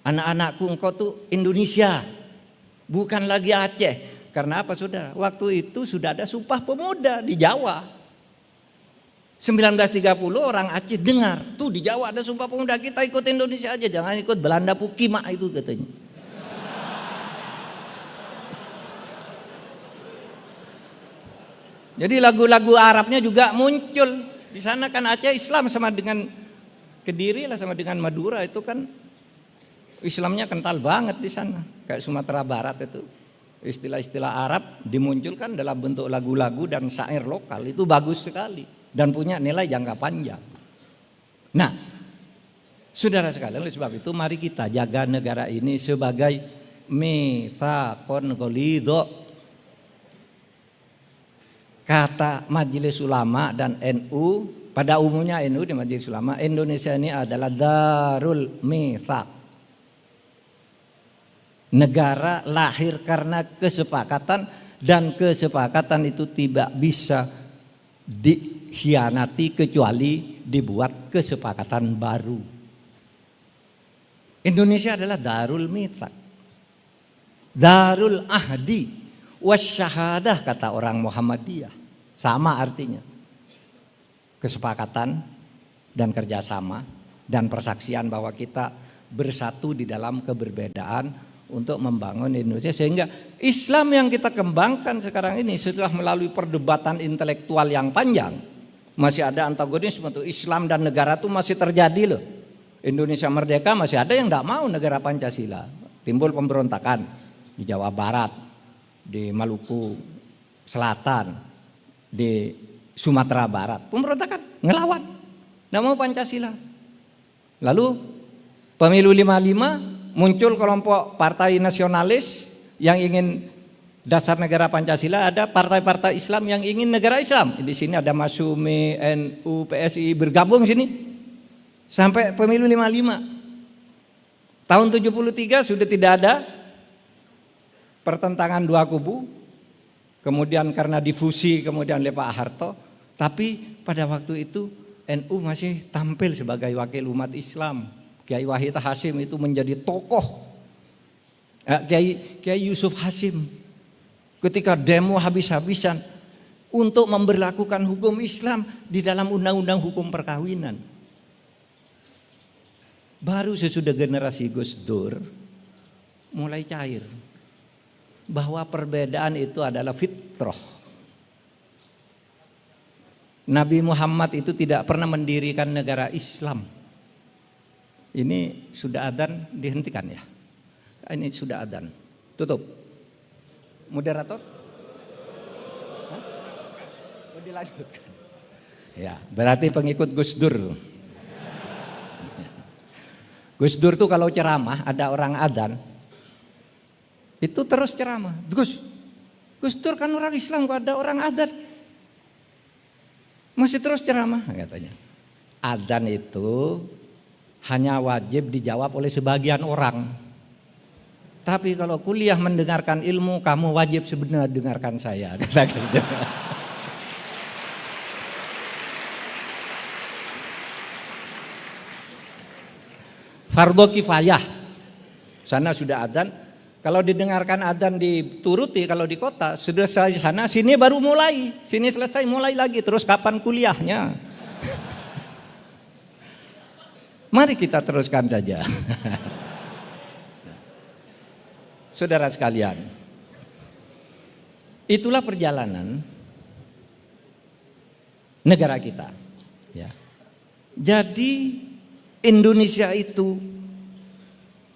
anak-anakku, engkau tuh Indonesia, bukan lagi Aceh. Karena apa saudara? Waktu itu sudah ada Sumpah Pemuda di Jawa. 1930 orang Aceh dengar, tuh di Jawa ada Sumpah Pemuda, kita ikut Indonesia aja, jangan ikut Belanda Pukimak itu katanya. Jadi lagu-lagu Arabnya juga muncul. Di sana kan Aceh Islam sama dengan Kediri lah, sama dengan Madura itu kan Islamnya kental banget di sana. Kayak Sumatera Barat itu. Istilah-istilah Arab dimunculkan dalam bentuk lagu-lagu dan syair lokal, itu bagus sekali dan punya nilai jangka panjang. Nah, saudara sekalian, oleh sebab itu mari kita jaga negara ini sebagai mitsaqon ghalidho. Kata Majelis Ulama dan NU, pada umumnya NU di Majelis Ulama, Indonesia ini adalah darul mitsaq. Negara lahir karena kesepakatan, dan kesepakatan itu tidak bisa dikhianati kecuali dibuat kesepakatan baru. Indonesia adalah darul mitsaq, darul ahdi wasyahadah kata orang Muhammadiyah. Sama artinya. Kesepakatan dan kerjasama dan persaksian bahwa kita bersatu di dalam keberbedaan untuk membangun Indonesia, sehingga Islam yang kita kembangkan sekarang ini setelah melalui perdebatan intelektual yang panjang, masih ada antagonisme tuh Islam dan negara tuh masih terjadi loh. Indonesia merdeka masih ada yang tidak mau negara Pancasila, timbul pemberontakan di Jawa Barat, di Maluku Selatan, di Sumatera Barat, pemberontakan ngelawan, tidak mau Pancasila. Lalu pemilu 55 muncul kelompok partai nasionalis yang ingin dasar negara Pancasila, ada partai-partai Islam yang ingin negara Islam. Di sini ada Masyumi, NU, PSI bergabung sini. sampai pemilu 55. Tahun 73 sudah tidak ada pertentangan dua kubu. Kemudian karena difusi kemudian oleh Pak Harto, tapi pada waktu itu NU masih tampil sebagai wakil umat Islam. Kiai Wahid Hasyim itu menjadi tokoh. Kiai Yusuf Hasyim ketika demo habis-habisan untuk memberlakukan hukum Islam di dalam undang-undang hukum perkawinan. Baru sesudah generasi Gus Dur mulai cair bahwa perbedaan itu adalah fitrah. Nabi Muhammad itu tidak pernah mendirikan negara Islam. Ini sudah adzan, dihentikan ya. Ini sudah adzan. Tutup. Moderator? Hah? Oh, dilanjutkan. Ya, berarti pengikut Gus Dur. Gus Dur tuh kalau ceramah ada orang adzan, itu terus ceramah. Gus Dur kan orang Islam, kok ada orang adzan masih terus ceramah katanya. Adzan itu hanya wajib dijawab oleh sebagian orang. Tapi kalau kuliah mendengarkan ilmu, kamu wajib sebenarnya dengarkan saya, kata gitu. Fardhu kifayah. Sana sudah adzan. Kalau didengarkan adzan dituruti, kalau di kota sudah selesai sana, sini baru mulai, sini selesai mulai lagi, terus kapan kuliahnya? Mari kita teruskan saja. Saudara sekalian, itulah perjalanan negara kita. Ya. Jadi Indonesia itu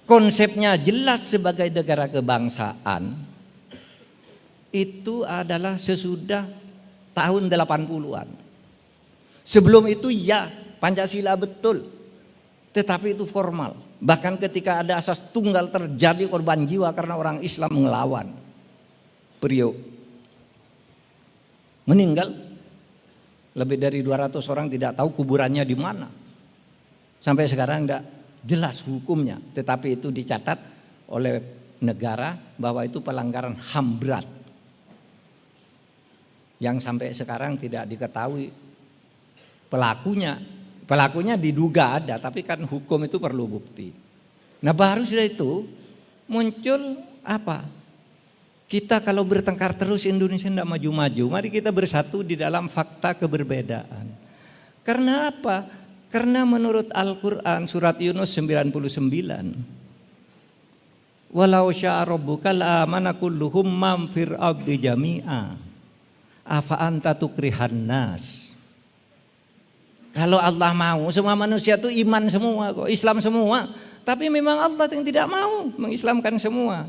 konsepnya jelas sebagai negara kebangsaan itu adalah sesudah tahun 80-an. Sebelum itu ya Pancasila betul, tetapi itu formal. Bahkan ketika ada asas tunggal terjadi korban jiwa karena orang Islam melawan. Priok meninggal, lebih dari 200 orang tidak tahu kuburannya di mana. Sampai sekarang tidak jelas hukumnya, tetapi itu dicatat oleh negara bahwa itu pelanggaran HAM berat yang sampai sekarang tidak diketahui pelakunya. Pelakunya diduga ada, tapi kan hukum itu perlu bukti. Nah baru sudah itu muncul apa? Kita kalau bertengkar terus Indonesia tidak maju-maju. Mari kita bersatu di dalam fakta keberbedaan. Karena apa? Karena menurut Al-Quran surat Yunus 99, walau syaa rabbuka la'amana kulluhum man fil ardi jami'a afa anta tukrihan nas. Kalau Allah mau semua manusia itu iman semua kok, Islam semua. Tapi memang Allah yang tidak mau mengislamkan semua.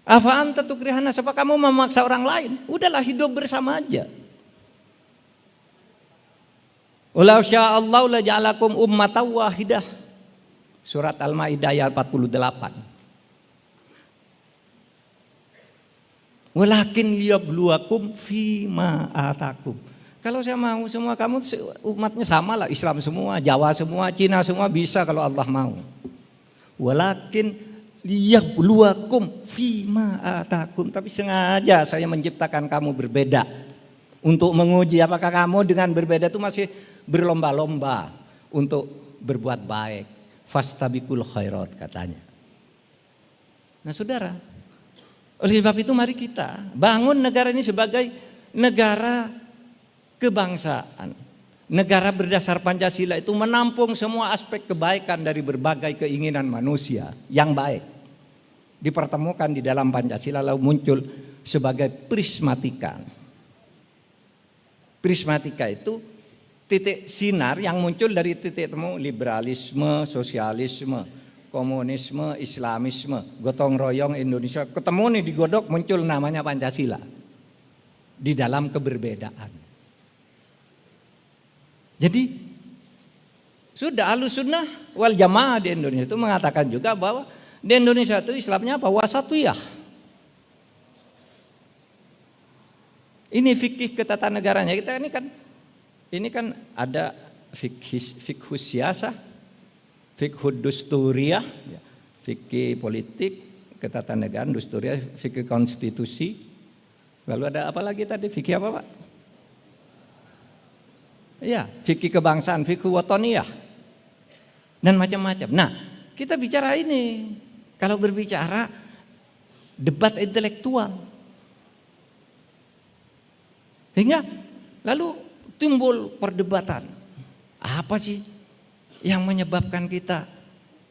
Afa anta tukrihan nas, apa kamu memaksa orang lain? Udahlah hidup bersama aja. Walau syaa Allah la ja'alakum ummatan wahidah. Surat Al-Maidah ayat 48. Walakin liyabluwakum fima atakum. Kalau saya mau semua kamu umatnya sama lah, Islam semua, Jawa semua, Cina semua bisa kalau Allah mau. Walakin liyabluwakum fima atakum. Tapi sengaja saya menciptakan kamu berbeda untuk menguji apakah kamu dengan berbeda itu masih berlomba-lomba untuk berbuat baik. Fastabiqul khairat katanya. Nah saudara, oleh sebab itu mari kita bangun negara ini sebagai negara kebangsaan. Negara berdasar Pancasila itu menampung semua aspek kebaikan dari berbagai keinginan manusia yang baik. Dipertemukan di dalam Pancasila lalu muncul sebagai prismatika. Prismatika itu titik sinar yang muncul dari titik temu liberalisme, sosialisme, komunisme, islamisme, gotong royong Indonesia. Ketemu nih digodok muncul namanya Pancasila. Di dalam keberbedaan. Jadi sudah Ahlussunnah wal Jamaah di Indonesia itu mengatakan juga bahwa di Indonesia itu Islamnya apa? Wasatiyah. Ini fikih ketatanegaranya kita ini kan ada fikhus siyasah, fikhud dusturiyah, ya, fikih politik, ketatanegaraan, dusturiyah, fikih konstitusi. Lalu ada apa lagi tadi? Fikih apa, Pak? Ya, fikih kebangsaan, fikih watoniyah, dan macam-macam. Nah, kita bicara ini, kalau berbicara debat intelektual, sehingga lalu timbul perdebatan. Apa sih yang menyebabkan kita,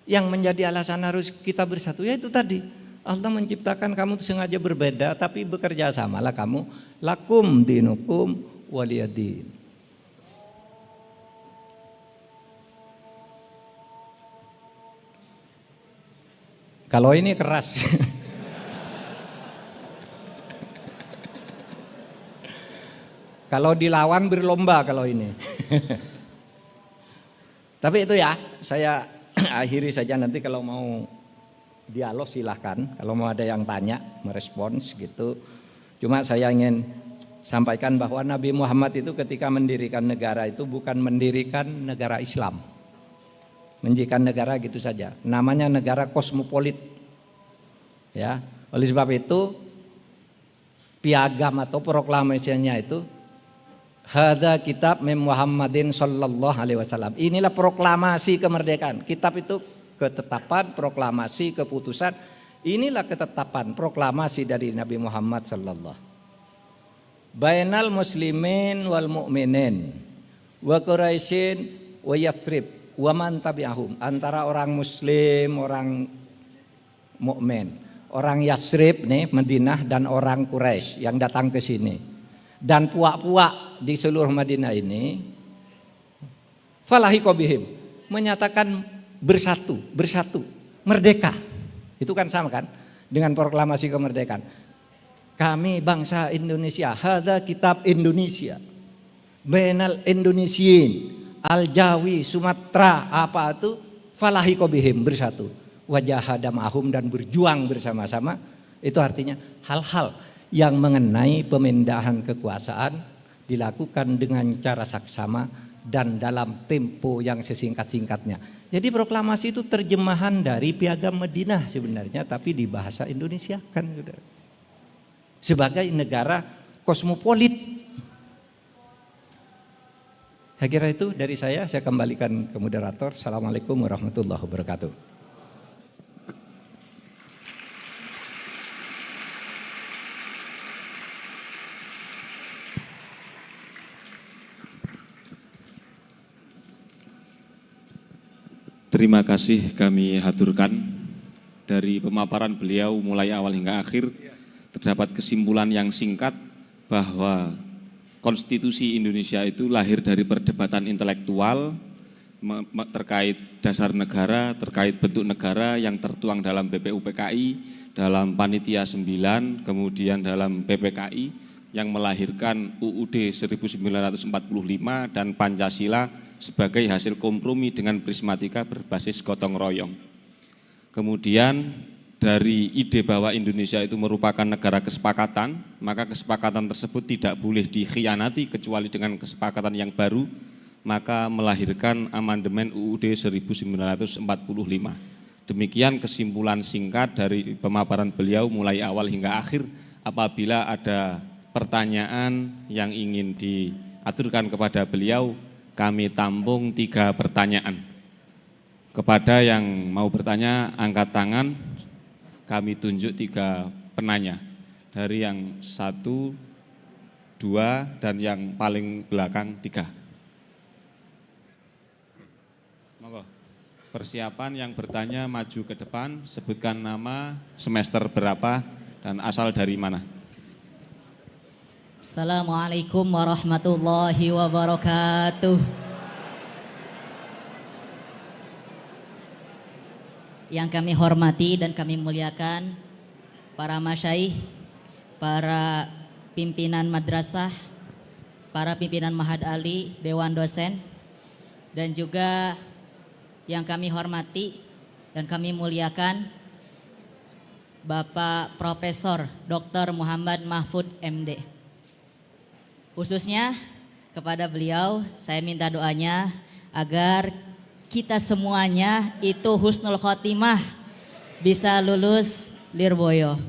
yang menjadi alasan harus kita bersatu? Ya itu tadi, Allah menciptakan kamu sengaja berbeda, tapi bekerja samalah kamu. Lakum dinukum waliyadin. Kalau ini keras. Kalau dilawan berlomba kalau ini. Tapi itu ya, saya akhiri saja, nanti kalau mau dialog silahkan. Kalau mau ada yang tanya, merespons gitu. Cuma saya ingin sampaikan bahwa Nabi Muhammad itu ketika mendirikan negara itu bukan mendirikan negara Islam. Mendirikan negara gitu saja. Namanya negara kosmopolit. Ya, oleh sebab itu piagam atau proklamasinya itu hadza kitab min Muhammadin sallallahu alaihi wasallam. Inilah proklamasi kemerdekaan. Kitab itu ketetapan, proklamasi, keputusan. Inilah ketetapan, proklamasi dari Nabi Muhammad sallallahu. Bainal muslimin wal mu'minin wa Quraisyin wa Yathrib wa man tabi'ahum, antara orang muslim, orang mukmin, orang Yathrib nih Madinah, dan orang Quraisy yang datang ke sini, dan puak-puak di seluruh Madinah ini, falahiqo bihim, menyatakan bersatu, merdeka. Itu kan sama kan dengan proklamasi kemerdekaan. Kami bangsa Indonesia, hadza kitab Indonesia, bainal Indonesiin, Al-Jawi, Sumatera, apa itu, falahiqo bihim, bersatu, wajahada ma'hum, dan berjuang bersama-sama. Itu artinya hal-hal yang mengenai pemindahan kekuasaan dilakukan dengan cara saksama dan dalam tempo yang sesingkat-singkatnya. Jadi proklamasi itu terjemahan dari Piagam Madinah sebenarnya, tapi di bahasa Indonesia kan, sebagai negara kosmopolit. Saya kira itu dari saya kembalikan ke moderator. Assalamualaikum warahmatullahi wabarakatuh. Terima kasih kami haturkan. Dari pemaparan beliau mulai awal hingga akhir, terdapat kesimpulan yang singkat bahwa Konstitusi Indonesia itu lahir dari perdebatan intelektual terkait dasar negara, terkait bentuk negara yang tertuang dalam BPUPKI, dalam Panitia 9, kemudian dalam PPKI yang melahirkan UUD 1945 dan Pancasila sebagai hasil kompromi dengan prismatika berbasis gotong royong. Kemudian dari ide bahwa Indonesia itu merupakan negara kesepakatan, maka kesepakatan tersebut tidak boleh dikhianati kecuali dengan kesepakatan yang baru, maka melahirkan amandemen UUD 1945. Demikian kesimpulan singkat dari pemaparan beliau mulai awal hingga akhir. Apabila ada pertanyaan yang ingin diaturkan kepada beliau, kami tampung 3 pertanyaan. Kepada yang mau bertanya, angkat tangan. Kami tunjuk 3 penanya, dari yang 1, 2, dan yang paling belakang 3. Monggo. Persiapan yang bertanya maju ke depan, sebutkan nama, semester berapa, dan asal dari mana. Assalamualaikum warahmatullahi wabarakatuh. Yang kami hormati dan kami muliakan para masyaikh, para pimpinan madrasah, para pimpinan Mahad Ali, Dewan Dosen, dan juga yang kami hormati dan kami muliakan Bapak Profesor Dr. Muhammad Mahfud MD. Khususnya kepada beliau saya minta doanya agar kita semuanya itu husnul khotimah, bisa lulus Lirboyo.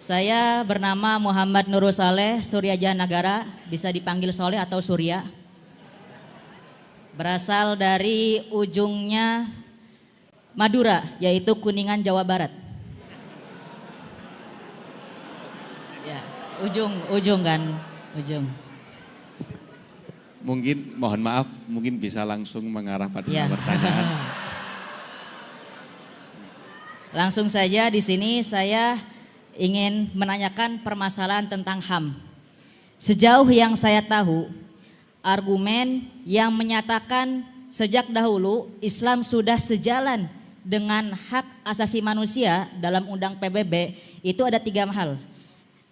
Saya bernama Muhammad Nurul Saleh Suryaja Nagara, bisa dipanggil Soleh atau Surya. Berasal dari ujungnya Madura, yaitu Kuningan, Jawa Barat. Ya, ujung kan, ujung. Mungkin mohon maaf, mungkin bisa langsung mengarah pada Ya. pertanyaan. Langsung saja di sini saya ingin menanyakan permasalahan tentang HAM. Sejauh yang saya tahu, argumen yang menyatakan sejak dahulu Islam sudah sejalan dengan hak asasi manusia dalam Undang PBB itu ada 3 hal.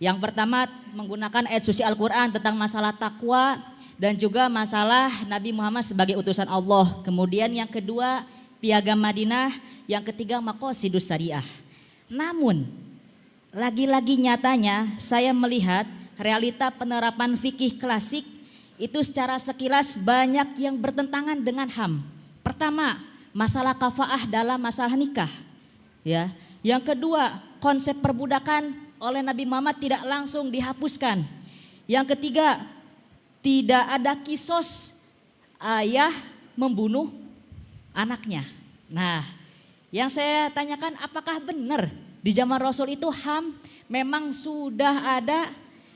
Yang pertama menggunakan ayat suci Al-Quran tentang masalah takwa dan juga masalah Nabi Muhammad sebagai utusan Allah. Kemudian yang kedua Piagam Madinah, yang ketiga Maqasidus Syariah. Namun lagi-lagi nyatanya saya melihat realita penerapan fikih klasik itu secara sekilas banyak yang bertentangan dengan HAM. Pertama, masalah kafaah dalam masalah nikah. Ya. Yang kedua, konsep perbudakan oleh Nabi Muhammad tidak langsung dihapuskan. Yang ketiga, tidak ada kisos ayah membunuh anaknya. Nah, yang saya tanyakan apakah benar di zaman Rasul itu HAM memang sudah ada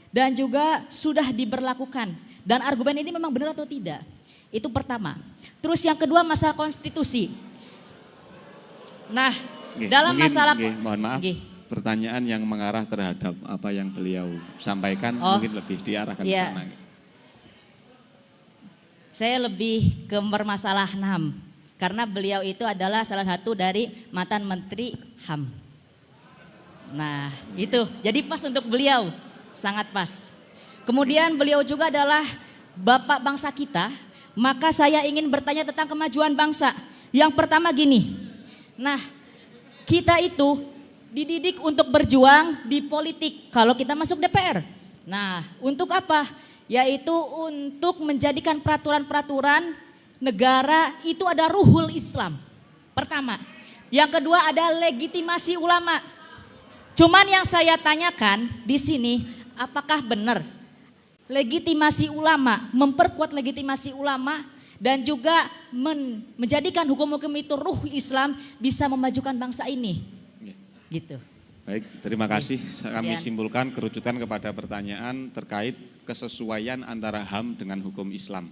dan juga sudah diberlakukan. Dan argumen ini memang benar atau tidak. Itu pertama. Terus yang kedua masalah konstitusi. Nah, dalam masalah mohon maaf. Pertanyaan yang mengarah terhadap apa yang beliau sampaikan mungkin lebih diarahkan ke sana. Saya lebih ke permasalahan HAM karena beliau itu adalah salah satu dari mantan Menteri HAM. Nah, itu jadi pas untuk beliau, sangat pas. Kemudian beliau juga adalah bapak bangsa kita, maka saya ingin bertanya tentang kemajuan bangsa. Yang pertama gini, nah kita itu dididik untuk berjuang di politik kalau kita masuk DPR. Nah, untuk apa? Yaitu untuk menjadikan peraturan-peraturan negara itu ada ruhul Islam. Pertama. Yang kedua ada legitimasi ulama. Cuman yang saya tanyakan di sini, apakah benar legitimasi ulama, memperkuat legitimasi ulama dan juga menjadikan hukum-hukum itu ruh Islam bisa memajukan bangsa ini? Gitu. Baik, terima kasih. Kami simpulkan kerucutan kepada pertanyaan terkait kesesuaian antara HAM dengan hukum Islam.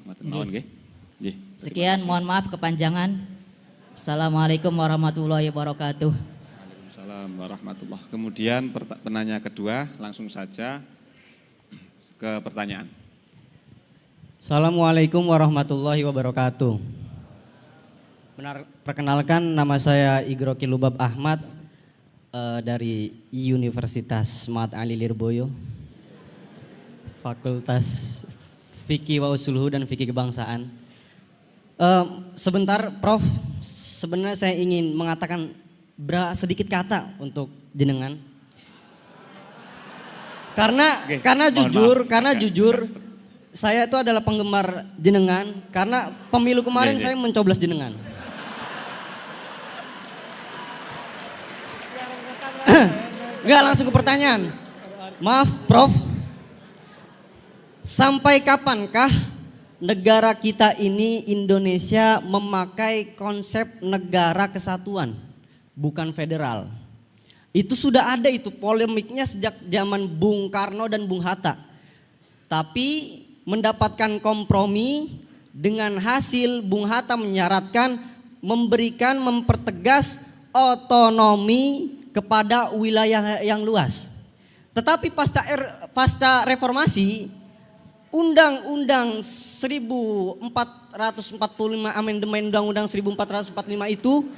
Sekian, mohon maaf kepanjangan. Assalamualaikum warahmatullahi wabarakatuh. Waalaikumsalam warahmatullahi wabarakatuh. Kemudian penanya kedua, langsung saja ke pertanyaan. Assalamualaikum warahmatullahi wabarakatuh. Perkenalkan, nama saya Igroki Lubab Ahmad dari Universitas Mat Ali Lirboyo, Fakultas Fikih wa Usuluhu dan Fikih Kebangsaan. Sebentar Prof, sebenarnya saya ingin mengatakan sedikit kata untuk jenengan. Karena jujur saya itu adalah penggemar jenengan karena pemilu kemarin saya mencoblos jenengan. Enggak, langsung ke pertanyaan. Maaf Prof, sampai kapankah negara kita ini Indonesia memakai konsep negara kesatuan, bukan federal? Itu sudah ada itu polemiknya sejak zaman Bung Karno dan Bung Hatta. Tapi mendapatkan kompromi dengan hasil Bung Hatta menyaratkan mempertegas otonomi kepada wilayah yang luas. Tetapi pasca reformasi, Undang-Undang 1445 amandemen Undang-Undang 1445 itu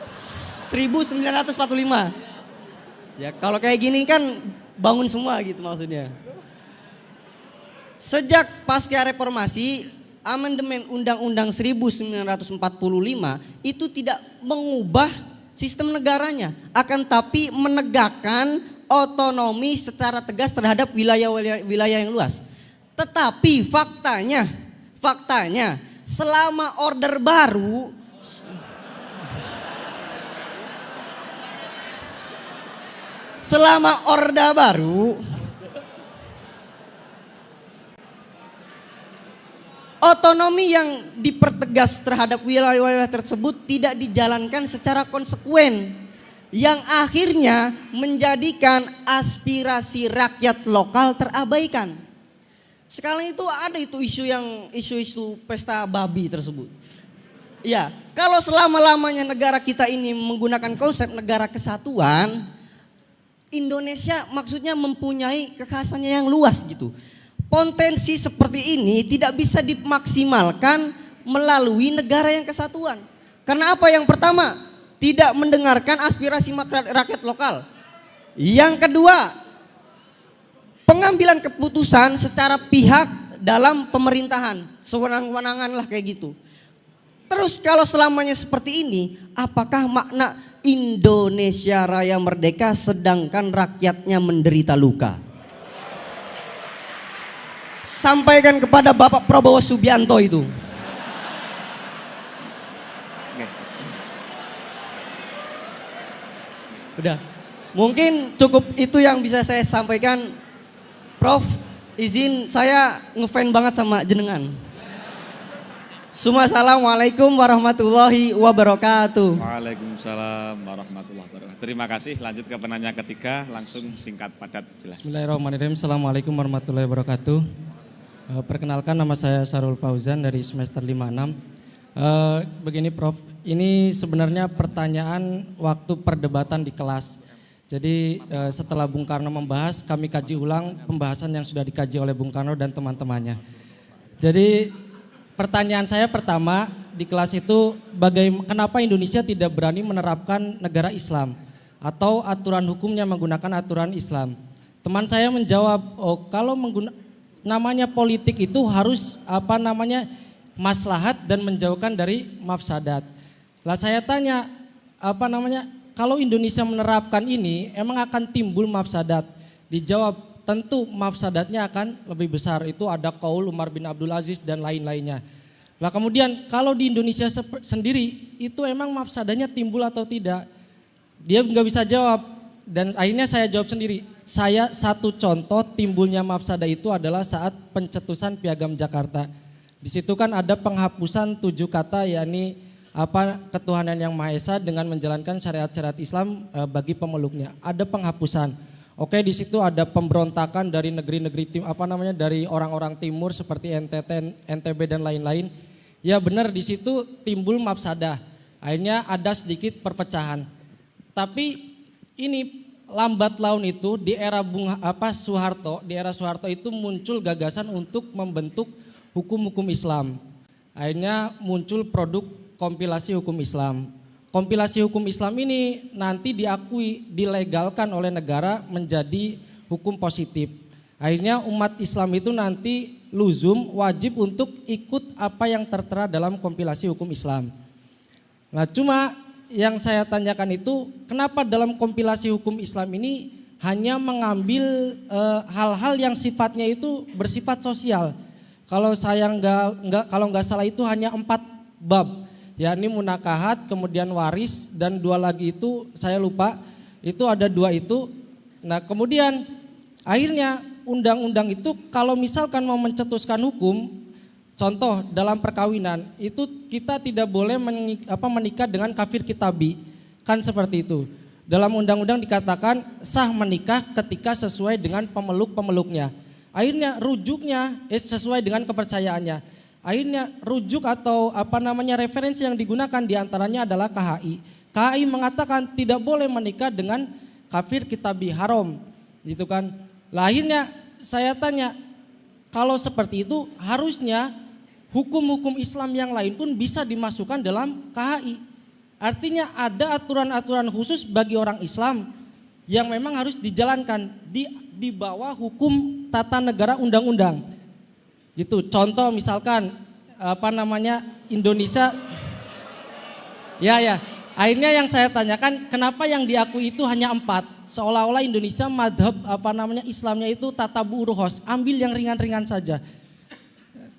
1945. Ya, kalau kayak gini kan bangun semua gitu maksudnya. Sejak pasca reformasi, amandemen Undang-Undang 1945 itu tidak mengubah sistem negaranya, akan tapi menegakkan otonomi secara tegas terhadap wilayah yang luas. Tetapi faktanya Faktanya selama Orde Baru otonomi yang dipertegas terhadap wilayah-wilayah tersebut tidak dijalankan secara konsekuen, yang akhirnya menjadikan aspirasi rakyat lokal terabaikan. Sekarang itu ada isu-isu pesta babi tersebut. Ya, kalau selama-lamanya negara kita ini menggunakan konsep negara kesatuan, Indonesia maksudnya mempunyai kekhasannya yang luas gitu. Potensi seperti ini tidak bisa dimaksimalkan melalui negara yang kesatuan. Karena apa? Yang pertama, tidak mendengarkan aspirasi rakyat lokal. Yang kedua, pengambilan keputusan secara pihak dalam pemerintahan, sewenang-wenangan lah kayak gitu. Terus kalau selamanya seperti ini, apakah makna Indonesia Raya merdeka sedangkan rakyatnya menderita luka? Sampaikan kepada Bapak Prabowo Subianto itu. Udah, mungkin cukup itu yang bisa saya sampaikan. Prof, izin saya ngefan banget sama jenengan. Assalamualaikum warahmatullahi wabarakatuh. Waalaikumsalam warahmatullahi wabarakatuh. Terima kasih. Lanjut ke penanya ketiga, langsung singkat padat jelas. Bismillahirrahmanirrahim. Assalamualaikum warahmatullahi wabarakatuh. Perkenalkan, nama saya Sarul Fauzan dari semester 56. Begini Prof, ini sebenarnya pertanyaan waktu perdebatan di kelas. Jadi setelah Bung Karno membahas, kami kaji ulang pembahasan yang sudah dikaji oleh Bung Karno dan teman-temannya. Jadi pertanyaan saya pertama di kelas itu, kenapa Indonesia tidak berani menerapkan negara Islam atau aturan hukumnya menggunakan aturan Islam? Teman saya menjawab, kalau namanya politik itu harus maslahat dan menjauhkan dari mafsadat. Lah saya tanya, kalau Indonesia menerapkan ini emang akan timbul mafsadat? Dijawab, tentu mafsadatnya akan lebih besar. Itu ada qaul Umar bin Abdul Aziz dan lain-lainnya. Lah kemudian kalau di Indonesia sendiri itu emang mafsadanya timbul atau tidak? Dia nggak bisa jawab. Dan akhirnya saya jawab sendiri. Satu contoh timbulnya mafsadah itu adalah saat pencetusan Piagam Jakarta. Di situ kan ada penghapusan 7 kata, yakni ketuhanan yang Maha Esa dengan menjalankan syariat-syariat Islam bagi pemeluknya. Ada penghapusan. Oke, di situ ada pemberontakan dari negeri-negeri dari orang-orang timur seperti NTT, NTB dan lain-lain. Ya benar, di situ timbul mafsadah. Akhirnya ada sedikit perpecahan. Tapi ini lambat laun itu di era Soeharto, di era Soeharto itu muncul gagasan untuk membentuk hukum-hukum Islam. Akhirnya muncul produk kompilasi hukum Islam. Kompilasi hukum Islam ini nanti diakui, dilegalkan oleh negara menjadi hukum positif. Akhirnya umat Islam itu nanti luzum, wajib untuk ikut apa yang tertera dalam kompilasi hukum Islam. Nah cuma yang saya tanyakan itu, kenapa dalam kompilasi hukum Islam ini hanya mengambil hal-hal yang sifatnya itu bersifat sosial. Kalau saya nggak salah itu hanya 4 bab, yakni munakahat, kemudian waris, dan 2 lagi itu saya lupa. Itu ada 2 itu. Nah kemudian akhirnya undang-undang itu kalau misalkan mau mencetuskan hukum, contoh dalam perkawinan itu kita tidak boleh menikah dengan kafir kitabi, kan seperti itu. Dalam undang-undang dikatakan sah menikah ketika sesuai dengan pemeluk-pemeluknya. Akhirnya rujuknya sesuai dengan kepercayaannya. Akhirnya rujuk atau referensi yang digunakan diantaranya adalah KHI. KHI mengatakan tidak boleh menikah dengan kafir kitabi haram, gitu kan. Lah akhirnya saya tanya, kalau seperti itu harusnya hukum-hukum Islam yang lain pun bisa dimasukkan dalam KHI. Artinya ada aturan-aturan khusus bagi orang Islam yang memang harus dijalankan di bawah hukum tata negara undang-undang. Gitu. Contoh misalkan Indonesia. Ya. Akhirnya yang saya tanyakan, kenapa yang diakui itu hanya 4? Seolah-olah Indonesia madhab Islamnya itu tatabu rukhos, ambil yang ringan-ringan saja.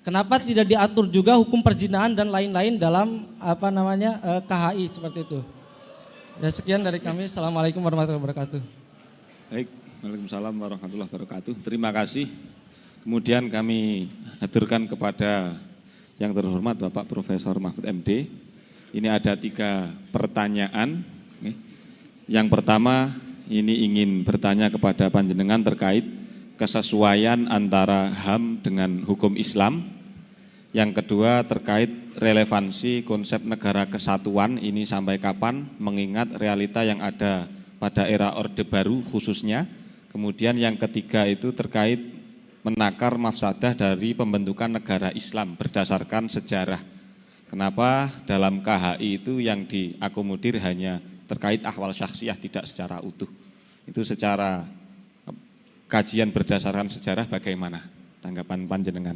kenapa tidak diatur juga hukum perzinahan dan lain-lain dalam KHI seperti itu? Ya, sekian dari kami. Assalamualaikum warahmatullahi wabarakatuh. Baik, Waalaikumsalam warahmatullahi wabarakatuh. Terima kasih. Kemudian kami haturkan kepada yang terhormat Bapak Profesor Mahfud MD. Ini ada 3 pertanyaan. Yang pertama, ini ingin bertanya kepada panjenengan terkait kesesuaian antara HAM dengan hukum Islam. Yang kedua terkait relevansi konsep negara kesatuan ini sampai kapan, mengingat realita yang ada pada era Orde Baru khususnya. Kemudian yang ketiga itu terkait menakar mafsadah dari pembentukan negara Islam berdasarkan sejarah. Kenapa dalam KHI itu yang diakomodir hanya terkait ahwal syakhsiyah, tidak secara utuh. Itu secara kajian berdasarkan sejarah bagaimana tanggapan panjenengan?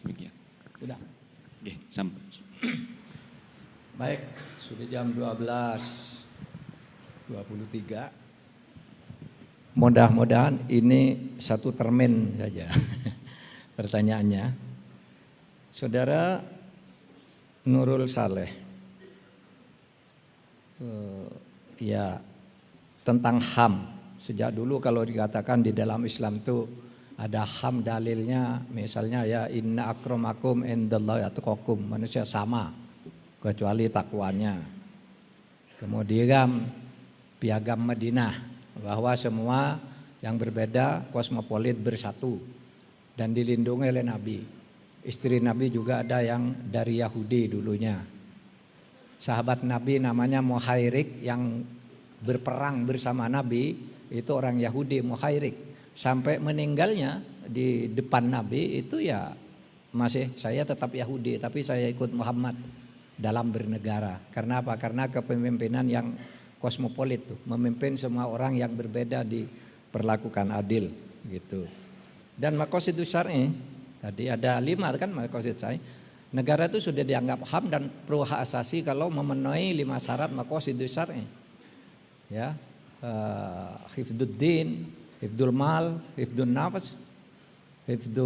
Demikian. Sudah. Oke, sampai. Baik, sudah jam 12.23. Mudah-mudahan ini satu termin saja pertanyaannya. Saudara Nurul Saleh, ya tentang HAM. Sejak dulu kalau dikatakan di dalam Islam itu ada HAM dalilnya, misalnya ya inna akramakum indallahi atqakum, manusia sama kecuali takwanya. Kemudian piagam Madinah bahwa semua yang berbeda kosmopolit bersatu dan dilindungi oleh Nabi. Istri Nabi juga ada yang dari Yahudi dulunya. Sahabat Nabi namanya Muhairik yang berperang bersama Nabi, itu orang Yahudi Muhairik. Sampai meninggalnya di depan Nabi itu ya masih saya tetap Yahudi tapi saya ikut Muhammad dalam bernegara. Karena apa? Karena kepemimpinan yang kosmopolit tuh, memimpin semua orang yang berbeda diperlakukan adil gitu. Dan maqasidus syar'i tadi ada 5 kan maqasid syar'i. Negara itu sudah dianggap HAM dan pro hak asasi kalau memenuhi 5 syarat maqasidus syar'i. Ya, hifdzuddin, hifdzul mal, hifdzun nafs, hifdzu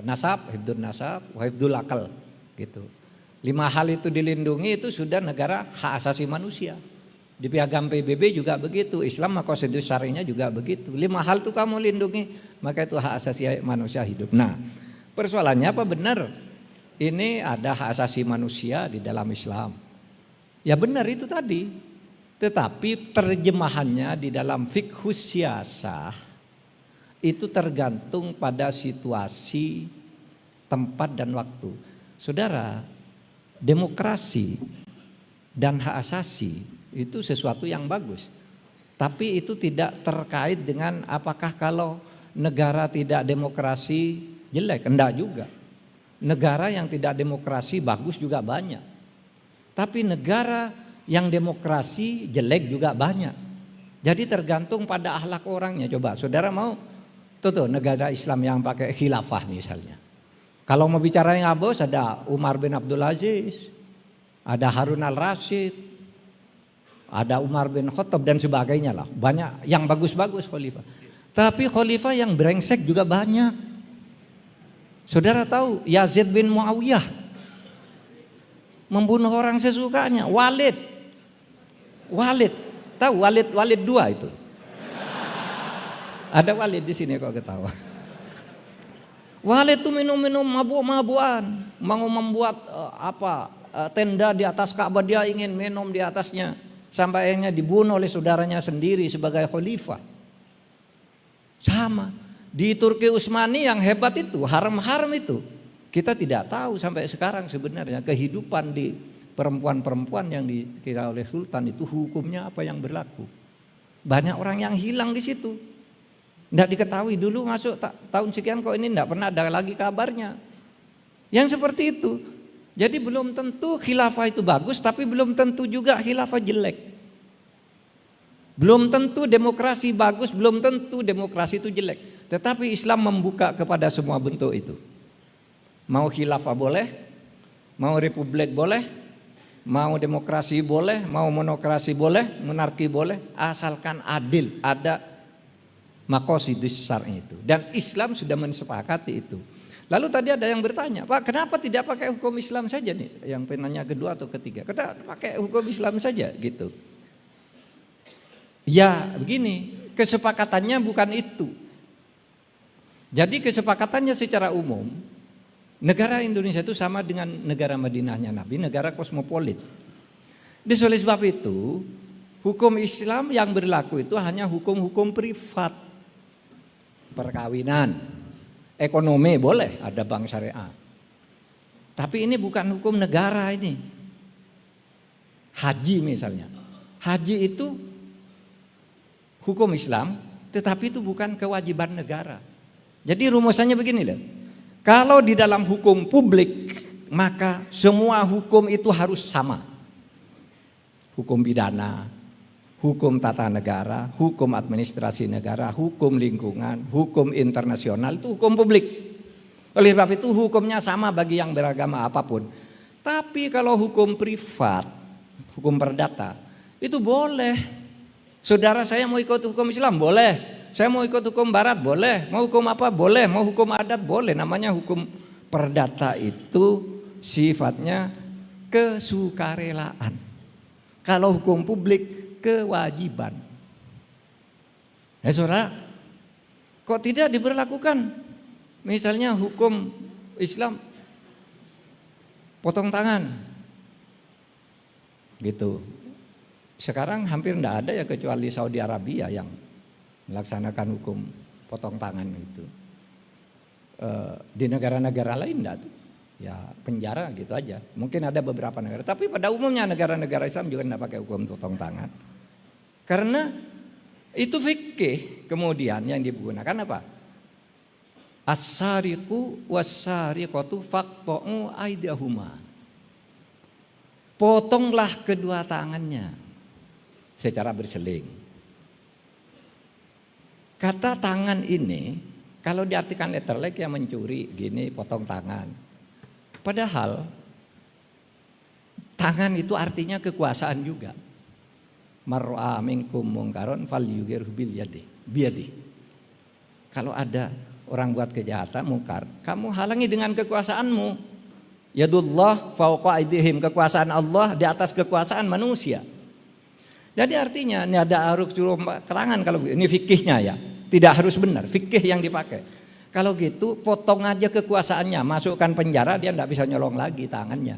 nasab, hifdzun nasab, wa hifdzul akal gitu. 5 hal itu dilindungi, itu sudah negara hak asasi manusia. Di piagam PBB juga begitu, Islam maqasidus syar'inya juga begitu. 5 hal itu kamu lindungi, maka itu hak asasi manusia hidup. Nah, persoalannya apa benar ini ada hak asasi manusia di dalam Islam? Ya benar itu tadi. Tetapi terjemahannya di dalam fiqhus siyasah itu tergantung pada situasi, tempat dan waktu. Saudara, demokrasi dan hak asasi itu sesuatu yang bagus. Tapi itu tidak terkait dengan apakah kalau negara tidak demokrasi jelek, enggak juga. Negara yang tidak demokrasi bagus juga banyak. Tapi negara yang demokrasi jelek juga banyak. Jadi tergantung pada akhlak orangnya. Coba saudara mau tuh negara Islam yang pakai khilafah misalnya. Kalau mau bicara yang bos ada Umar bin Abdul Aziz, ada Harun al-Rasyid, ada Umar bin Khattab dan sebagainya lah. Banyak yang bagus-bagus khalifah. Tapi khalifah yang brengsek juga banyak. Saudara tahu Yazid bin Muawiyah membunuh orang sesukanya. Walid, tahu Walid 2 itu. Ada Walid di sini kok ketawa. Walid itu minum-minum mabuk-mabukan, mau membuat tenda di atas Ka'bah, dia ingin minum di atasnya sampai akhirnya dibunuh oleh saudaranya sendiri sebagai khalifah. Sama di Turki Utsmani yang hebat itu, haram-haram itu. Kita tidak tahu sampai sekarang sebenarnya kehidupan di perempuan-perempuan yang dikira oleh sultan itu hukumnya apa yang berlaku. Banyak orang yang hilang di situ. Tidak diketahui dulu masuk tahun sekian kok ini tidak pernah ada lagi kabarnya. Yang seperti itu. Jadi belum tentu khilafah itu bagus, tapi belum tentu juga khilafah jelek. Belum tentu demokrasi bagus, belum tentu demokrasi itu jelek. Tetapi Islam membuka kepada semua bentuk itu. Mau khilafah boleh, mau republik boleh, mau demokrasi boleh, mau monokrasi boleh, monarki boleh, asalkan adil, ada maqasidus syar'i itu. Dan Islam sudah mensepakati itu. Lalu tadi ada yang bertanya, Pak, kenapa tidak pakai hukum Islam saja nih? Yang penanya kedua atau ketiga, kenapa pakai hukum Islam saja gitu? Ya begini, kesepakatannya bukan itu. Jadi kesepakatannya secara umum, negara Indonesia itu sama dengan negara Madinahnya Nabi, negara kosmopolit. Oleh sebab itu, hukum Islam yang berlaku itu hanya hukum-hukum privat. Perkawinan, ekonomi boleh, ada bank syariah. Tapi ini bukan hukum negara ini. Haji misalnya. Haji itu hukum Islam, tetapi itu bukan kewajiban negara. Jadi rumusannya begini loh. Kalau di dalam hukum publik, maka semua hukum itu harus sama. Hukum pidana, hukum tata negara, hukum administrasi negara, hukum lingkungan, hukum internasional itu hukum publik. Oleh sebab itu hukumnya sama bagi yang beragama apapun. Tapi kalau hukum privat, hukum perdata, itu boleh. Saudara saya mau ikut hukum Islam, boleh. Saya mau ikut hukum barat, boleh. Mau hukum apa, boleh. Mau hukum adat, boleh. Namanya hukum perdata itu sifatnya kesukarelaan. Kalau hukum publik, kewajiban. Saudara, kok tidak diberlakukan? Misalnya hukum Islam potong tangan, gitu. Sekarang hampir tidak ada ya kecuali Saudi Arabia yang melaksanakan hukum potong tangan itu. Di negara-negara lain enggak tuh. Ya penjara gitu aja. Mungkin ada beberapa negara, tapi pada umumnya negara-negara Islam juga tidak pakai hukum potong tangan. Karena itu fikih kemudian yang digunakan apa? As-sariqu was-sariqatu faqta'u aydahuma. Potonglah kedua tangannya secara berseling. Kata tangan ini kalau diartikan letterlek ya mencuri gini potong tangan. Padahal tangan itu artinya kekuasaan juga. Mar'a minkum mungkaron falyughiru biyadihi. Kalau ada orang buat kejahatan mungkar, kamu halangi dengan kekuasaanmu. Yadullah fauqa aydihim, kekuasaan Allah di atas kekuasaan manusia. Jadi artinya ini ada arus keterangan kalau ini fikihnya ya. Tidak harus benar, fikih yang dipakai. Kalau gitu potong aja kekuasaannya, masukkan penjara, dia tidak bisa nyolong lagi tangannya.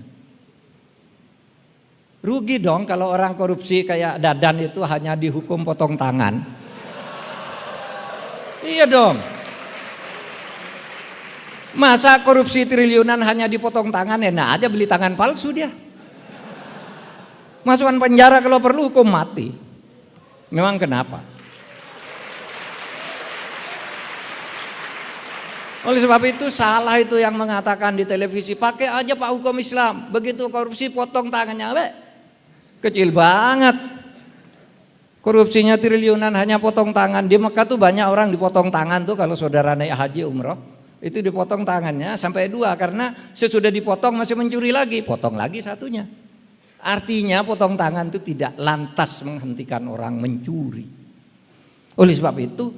Rugi dong kalau orang korupsi kayak Dadan itu hanya dihukum potong tangan. Iya dong. Masa korupsi triliunan hanya dipotong tangan, enak aja beli tangan palsu dia. Masukkan penjara kalau perlu hukum mati. Memang kenapa? Oleh sebab itu salah itu yang mengatakan di televisi, pakai aja Pak hukum Islam, begitu korupsi potong tangannya. Kecil banget. Korupsinya triliunan hanya potong tangan. Di Mekah tuh banyak orang dipotong tangan tuh kalau saudara naik haji umroh. Itu dipotong tangannya sampai 2 karena sesudah dipotong masih mencuri lagi, potong lagi satunya. Artinya potong tangan itu tidak lantas menghentikan orang mencuri. Oleh sebab itu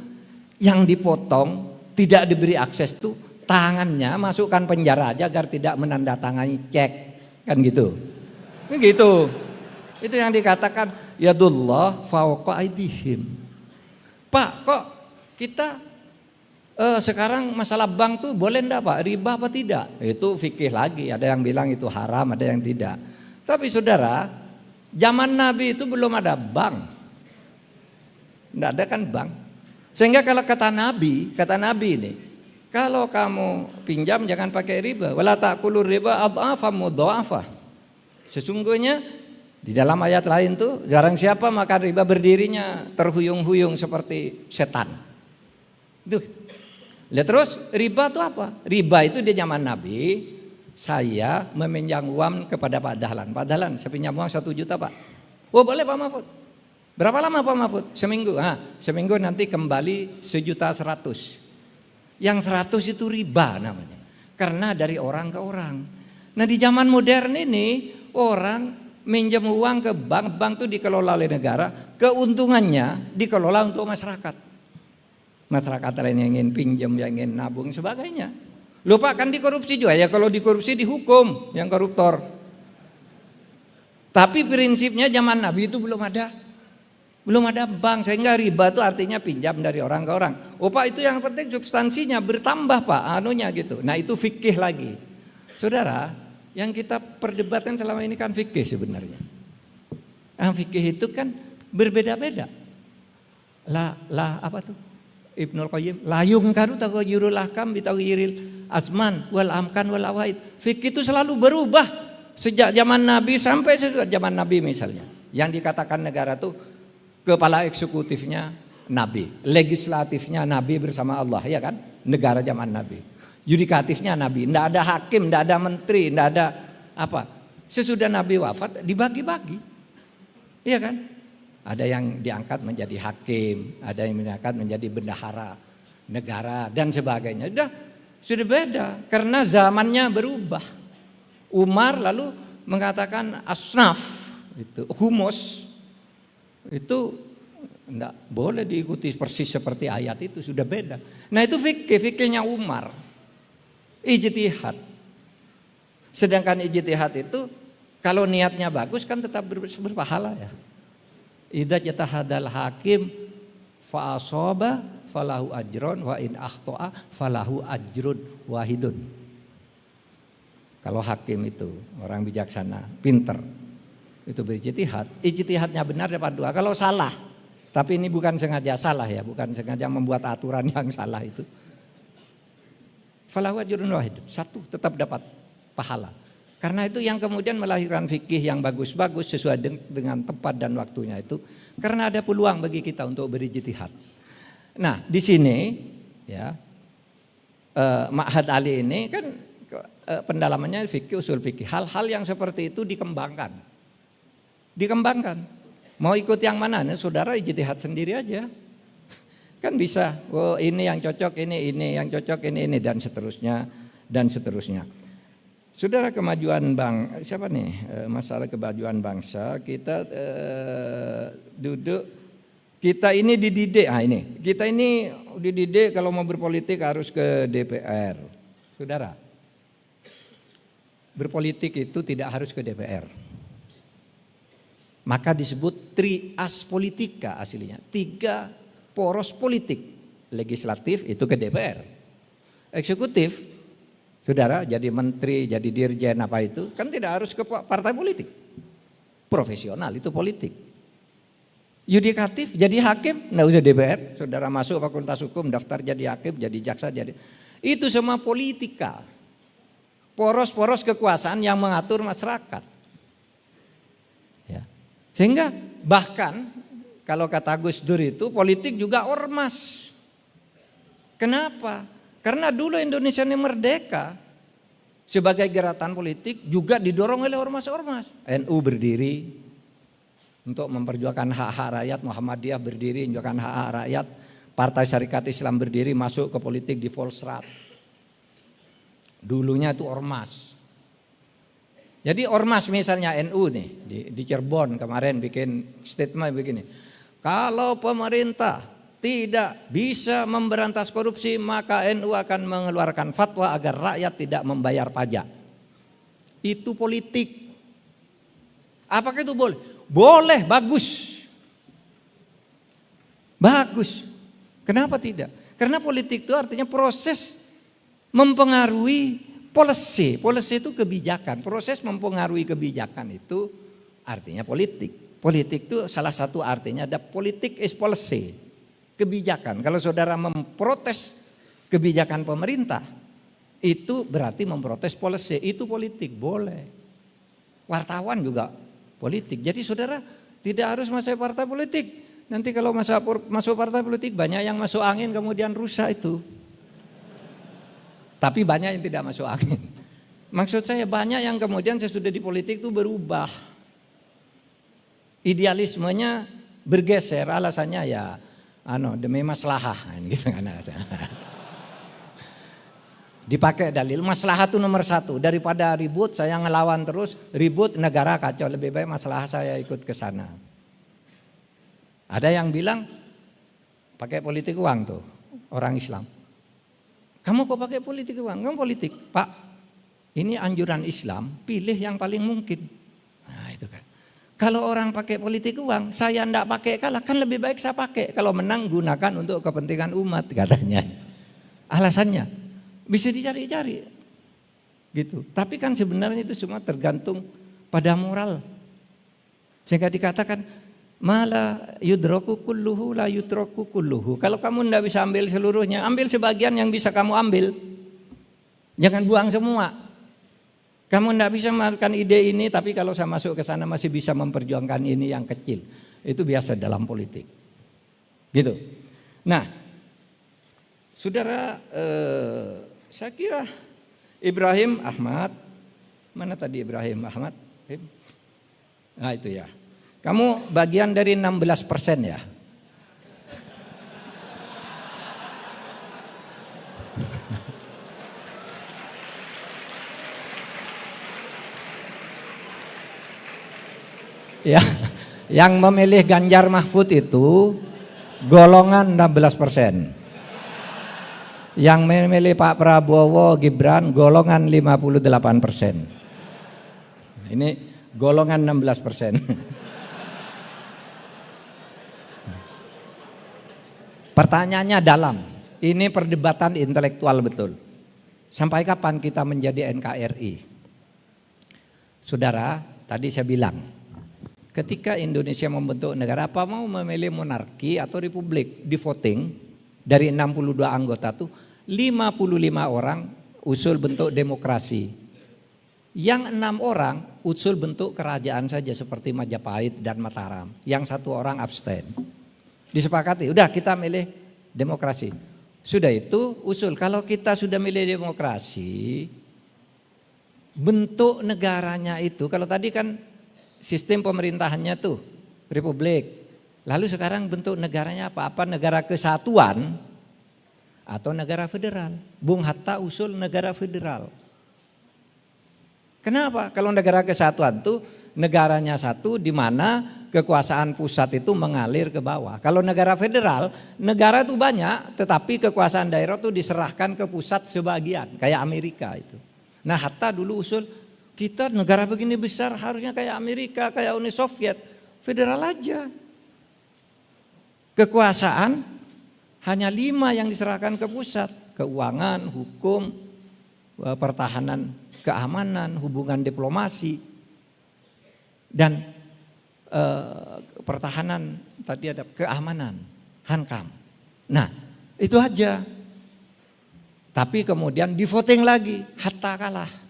yang dipotong tidak diberi akses tuh tangannya, masukkan penjara aja agar tidak menandatangani cek, kan gitu. Gitu. Itu yang dikatakan yadullah fauqa aydihim. Pak, kok kita sekarang masalah bank tuh boleh enggak Pak? Riba apa tidak? Itu fikih lagi, ada yang bilang itu haram, ada yang tidak. Tapi saudara, zaman Nabi itu belum ada bank. Enggak ada kan bank. Sehingga kalau kata Nabi ini, kalau kamu pinjam jangan pakai riba, wala ta'kulur riba adhafan mudha'afah. Sesungguhnya di dalam ayat lain tuh jarang siapa makan riba berdirinya terhuyung-huyung seperti setan. Itu. Lihat terus riba itu apa? Riba itu di zaman Nabi, saya meminjam uang kepada Pak Dahlan. Pak Dahlan, saya pinjam uang 1 juta Pak. Oh boleh Pak Mahfud. Berapa lama Pak Mahfud? Seminggu. Seminggu nanti kembali 1.100.000. Yang 100 itu riba namanya. Karena dari orang ke orang. Nah di zaman modern ini orang minjem uang ke bank, bank itu dikelola oleh negara, keuntungannya dikelola untuk masyarakat. Masyarakat lain yang ingin pinjam, yang ingin nabung sebagainya. Loh Pak, kan dikorupsi juga ya, kalau dikorupsi dihukum yang koruptor. Tapi prinsipnya zaman Nabi itu belum ada. Belum ada bank, sehingga riba itu artinya pinjam dari orang ke orang. Oh Pak, itu yang penting substansinya bertambah Pak, anunya gitu. Nah itu fikih lagi. Saudara, yang kita perdebatkan selama ini kan fikih sebenarnya. Fikih itu kan berbeda-beda. Apa tuh? Ibnul Qayyim, la yungkaru taghayyurul ahkam bi taghayyuril azman wal amkan wal awaid. Fikih itu selalu berubah sejak zaman Nabi sampai sejak zaman Nabi misalnya. Yang dikatakan negara tuh kepala eksekutifnya Nabi, legislatifnya Nabi bersama Allah, ya kan? Negara zaman Nabi. Yudikatifnya Nabi, tidak ada hakim, tidak ada menteri, tidak ada apa. Sesudah Nabi wafat dibagi-bagi, iya kan? Ada yang diangkat menjadi hakim, ada yang diangkat menjadi bendahara negara dan sebagainya. Sudah beda karena zamannya berubah. Umar lalu mengatakan asnaf, itu humus. Itu enggak boleh diikuti persis seperti ayat itu, sudah beda. Nah itu fikihnya Umar, ijtihad. Sedangkan ijtihad itu kalau niatnya bagus kan tetap berpahala ya. Idza jatahadal hakim fa asaba falahu ajrun wa in akhta'a falahu ajrun wahidun. Kalau hakim itu orang bijaksana, pinter, itu berijtihad, ijtihadnya benar dapat 2. Kalau salah, tapi ini bukan sengaja salah ya, bukan sengaja membuat aturan yang salah itu, falahu ajrun wahid, 1 tetap dapat pahala. Karena itu yang kemudian melahirkan fikih yang bagus-bagus sesuai dengan tempat dan waktunya itu, karena ada peluang bagi kita untuk berijtihad. Nah di sini ya Ma'had Ali ini kan pendalamannya fikih, usul fikih, hal-hal yang seperti itu dikembangkan. Mau ikut yang mana? Nah, saudara ijtihad sendiri aja. Kan bisa. Oh, ini yang cocok, ini yang cocok, ini dan seterusnya. Saudara, kemajuan siapa nih? Masalah kemajuan bangsa, kita kita ini dididik. Kita ini dididik kalau mau berpolitik harus ke DPR. Saudara, berpolitik itu tidak harus ke DPR. Maka disebut trias politika aslinya. 3 poros politik. Legislatif itu ke DPR. Eksekutif, saudara jadi menteri, jadi dirjen apa itu, kan tidak harus ke partai politik. Profesional itu politik. Yudikatif jadi hakim, enggak usah DPR. Saudara masuk fakultas hukum, daftar jadi hakim, jadi jaksa, jadi. Itu semua politika. Poros-poros kekuasaan yang mengatur masyarakat. Sehingga bahkan kalau kata Gus Dur itu politik juga ormas. Kenapa? Karena dulu Indonesia ini merdeka sebagai gerakan politik juga didorong oleh ormas-ormas. NU berdiri untuk memperjuangkan hak-hak rakyat, Muhammadiyah berdiri memperjuangkan hak-hak rakyat, Partai Syarikat Islam berdiri masuk ke politik di Volksraad. Dulunya itu ormas. Jadi ormas misalnya NU nih di Cirebon kemarin bikin statement begini. Kalau pemerintah tidak bisa memberantas korupsi maka NU akan mengeluarkan fatwa agar rakyat tidak membayar pajak. Itu politik. Apakah itu boleh? Boleh, bagus. Bagus. Kenapa tidak? Karena politik itu artinya proses mempengaruhi policy. Policy itu kebijakan. Proses mempengaruhi kebijakan itu artinya politik. Politik itu salah satu artinya ada politik is policy. Kebijakan. Kalau saudara memprotes kebijakan pemerintah, itu berarti memprotes policy. Itu politik, boleh. Wartawan juga politik. Jadi saudara tidak harus masuk partai politik. Nanti kalau masuk partai politik banyak yang masuk angin kemudian rusak itu. Tapi banyak yang tidak masuk angin. Maksud saya banyak yang kemudian sesudah di politik itu berubah. Idealismenya bergeser, alasannya ya demi maslahah gitu kan alasannya. Dipakai dalil maslahah itu nomor 1, daripada ribut saya ngelawan terus, ribut negara kacau, lebih baik maslahah saya ikut ke sana. Ada yang bilang pakai politik uang tuh orang Islam. Kamu kok pakai politik uang? Kamu politik, Pak. Ini anjuran Islam, pilih yang paling mungkin. Nah itu kan. Kalau orang pakai politik uang, saya ndak pakai kalah, kan lebih baik saya pakai. Kalau menang gunakan untuk kepentingan umat katanya. Alasannya bisa dicari-cari, gitu. Tapi kan sebenarnya itu semua tergantung pada moral. Sehingga dikatakan mala yudroku kulluhu la yudroku kulluhu. Kalau kamu ndak bisa ambil seluruhnya, ambil sebagian yang bisa kamu ambil. Jangan buang semua. Kamu tidak bisa melakukan ide ini, tapi kalau saya masuk ke sana masih bisa memperjuangkan ini yang kecil. Itu biasa dalam politik. Gitu. Nah, saudara, saya kira Ibrahim Ahmad, mana tadi Ibrahim Ahmad? Nah itu ya. Kamu bagian dari 16% ya. Ya, yang memilih Ganjar Mahfud itu golongan 16%. Yang memilih Pak Prabowo Gibran golongan 58%. Ini golongan 16%. Pertanyaannya dalam. Ini perdebatan intelektual betul. Sampai kapan kita menjadi NKRI? Saudara, tadi saya bilang ketika Indonesia membentuk negara, apa mau memilih monarki atau republik, di voting dari 62 anggota tuh 55 orang usul bentuk demokrasi. Yang 6 orang usul bentuk kerajaan saja seperti Majapahit dan Mataram. Yang 1 orang abstain. Disepakati, udah kita milih demokrasi. Sudah itu usul, kalau kita sudah milih demokrasi, bentuk negaranya itu, kalau tadi kan sistem pemerintahannya tuh republik. Lalu sekarang bentuk negaranya apa? Apa negara kesatuan atau negara federal? Bung Hatta usul negara federal. Kenapa? Kalau negara kesatuan tuh negaranya satu di mana kekuasaan pusat itu mengalir ke bawah. Kalau negara federal, negara itu banyak tetapi kekuasaan daerah tuh diserahkan ke pusat sebagian, kayak Amerika itu. Nah, Hatta dulu usul kita negara begini besar harusnya kayak Amerika, kayak Uni Soviet, federal aja. Kekuasaan hanya 5 yang diserahkan ke pusat, keuangan, hukum, pertahanan, keamanan, hubungan diplomasi, dan pertahanan tadi ada keamanan, Hankam. Nah itu aja. Tapi kemudian di voting lagi, Hatta kalah.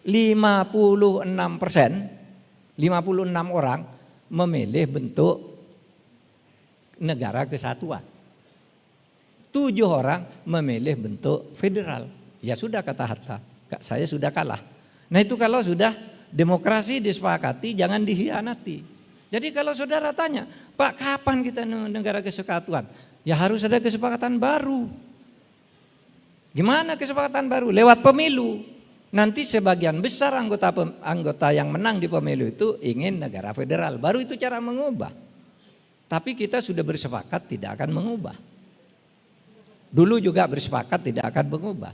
56%, 56 orang memilih bentuk negara kesatuan. 7 orang memilih bentuk federal. Ya sudah kata Hatta, saya sudah kalah. Nah itu kalau sudah demokrasi disepakati jangan dikhianati. Jadi kalau saudara tanya, Pak kapan kita negara kesatuan? Ya harus ada kesepakatan baru. Gimana kesepakatan baru? Lewat pemilu. Nanti sebagian besar anggota yang menang di pemilu itu ingin negara federal. Baru itu cara mengubah. Tapi kita sudah bersepakat tidak akan mengubah. Dulu juga bersepakat tidak akan mengubah.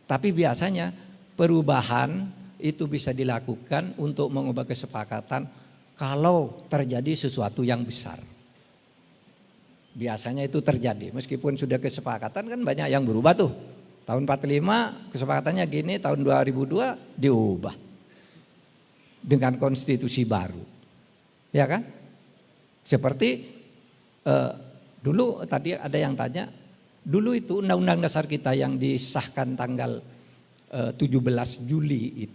Tapi biasanya perubahan itu bisa dilakukan untuk mengubah kesepakatan kalau terjadi sesuatu yang besar. Biasanya itu terjadi. Meskipun sudah kesepakatan kan banyak yang berubah tuh. Tahun 45 kesepakatannya gini, tahun 2002 diubah dengan konstitusi baru, ya kan? Seperti dulu tadi ada yang tanya, dulu itu Undang-Undang Dasar kita yang disahkan tanggal 17 Juli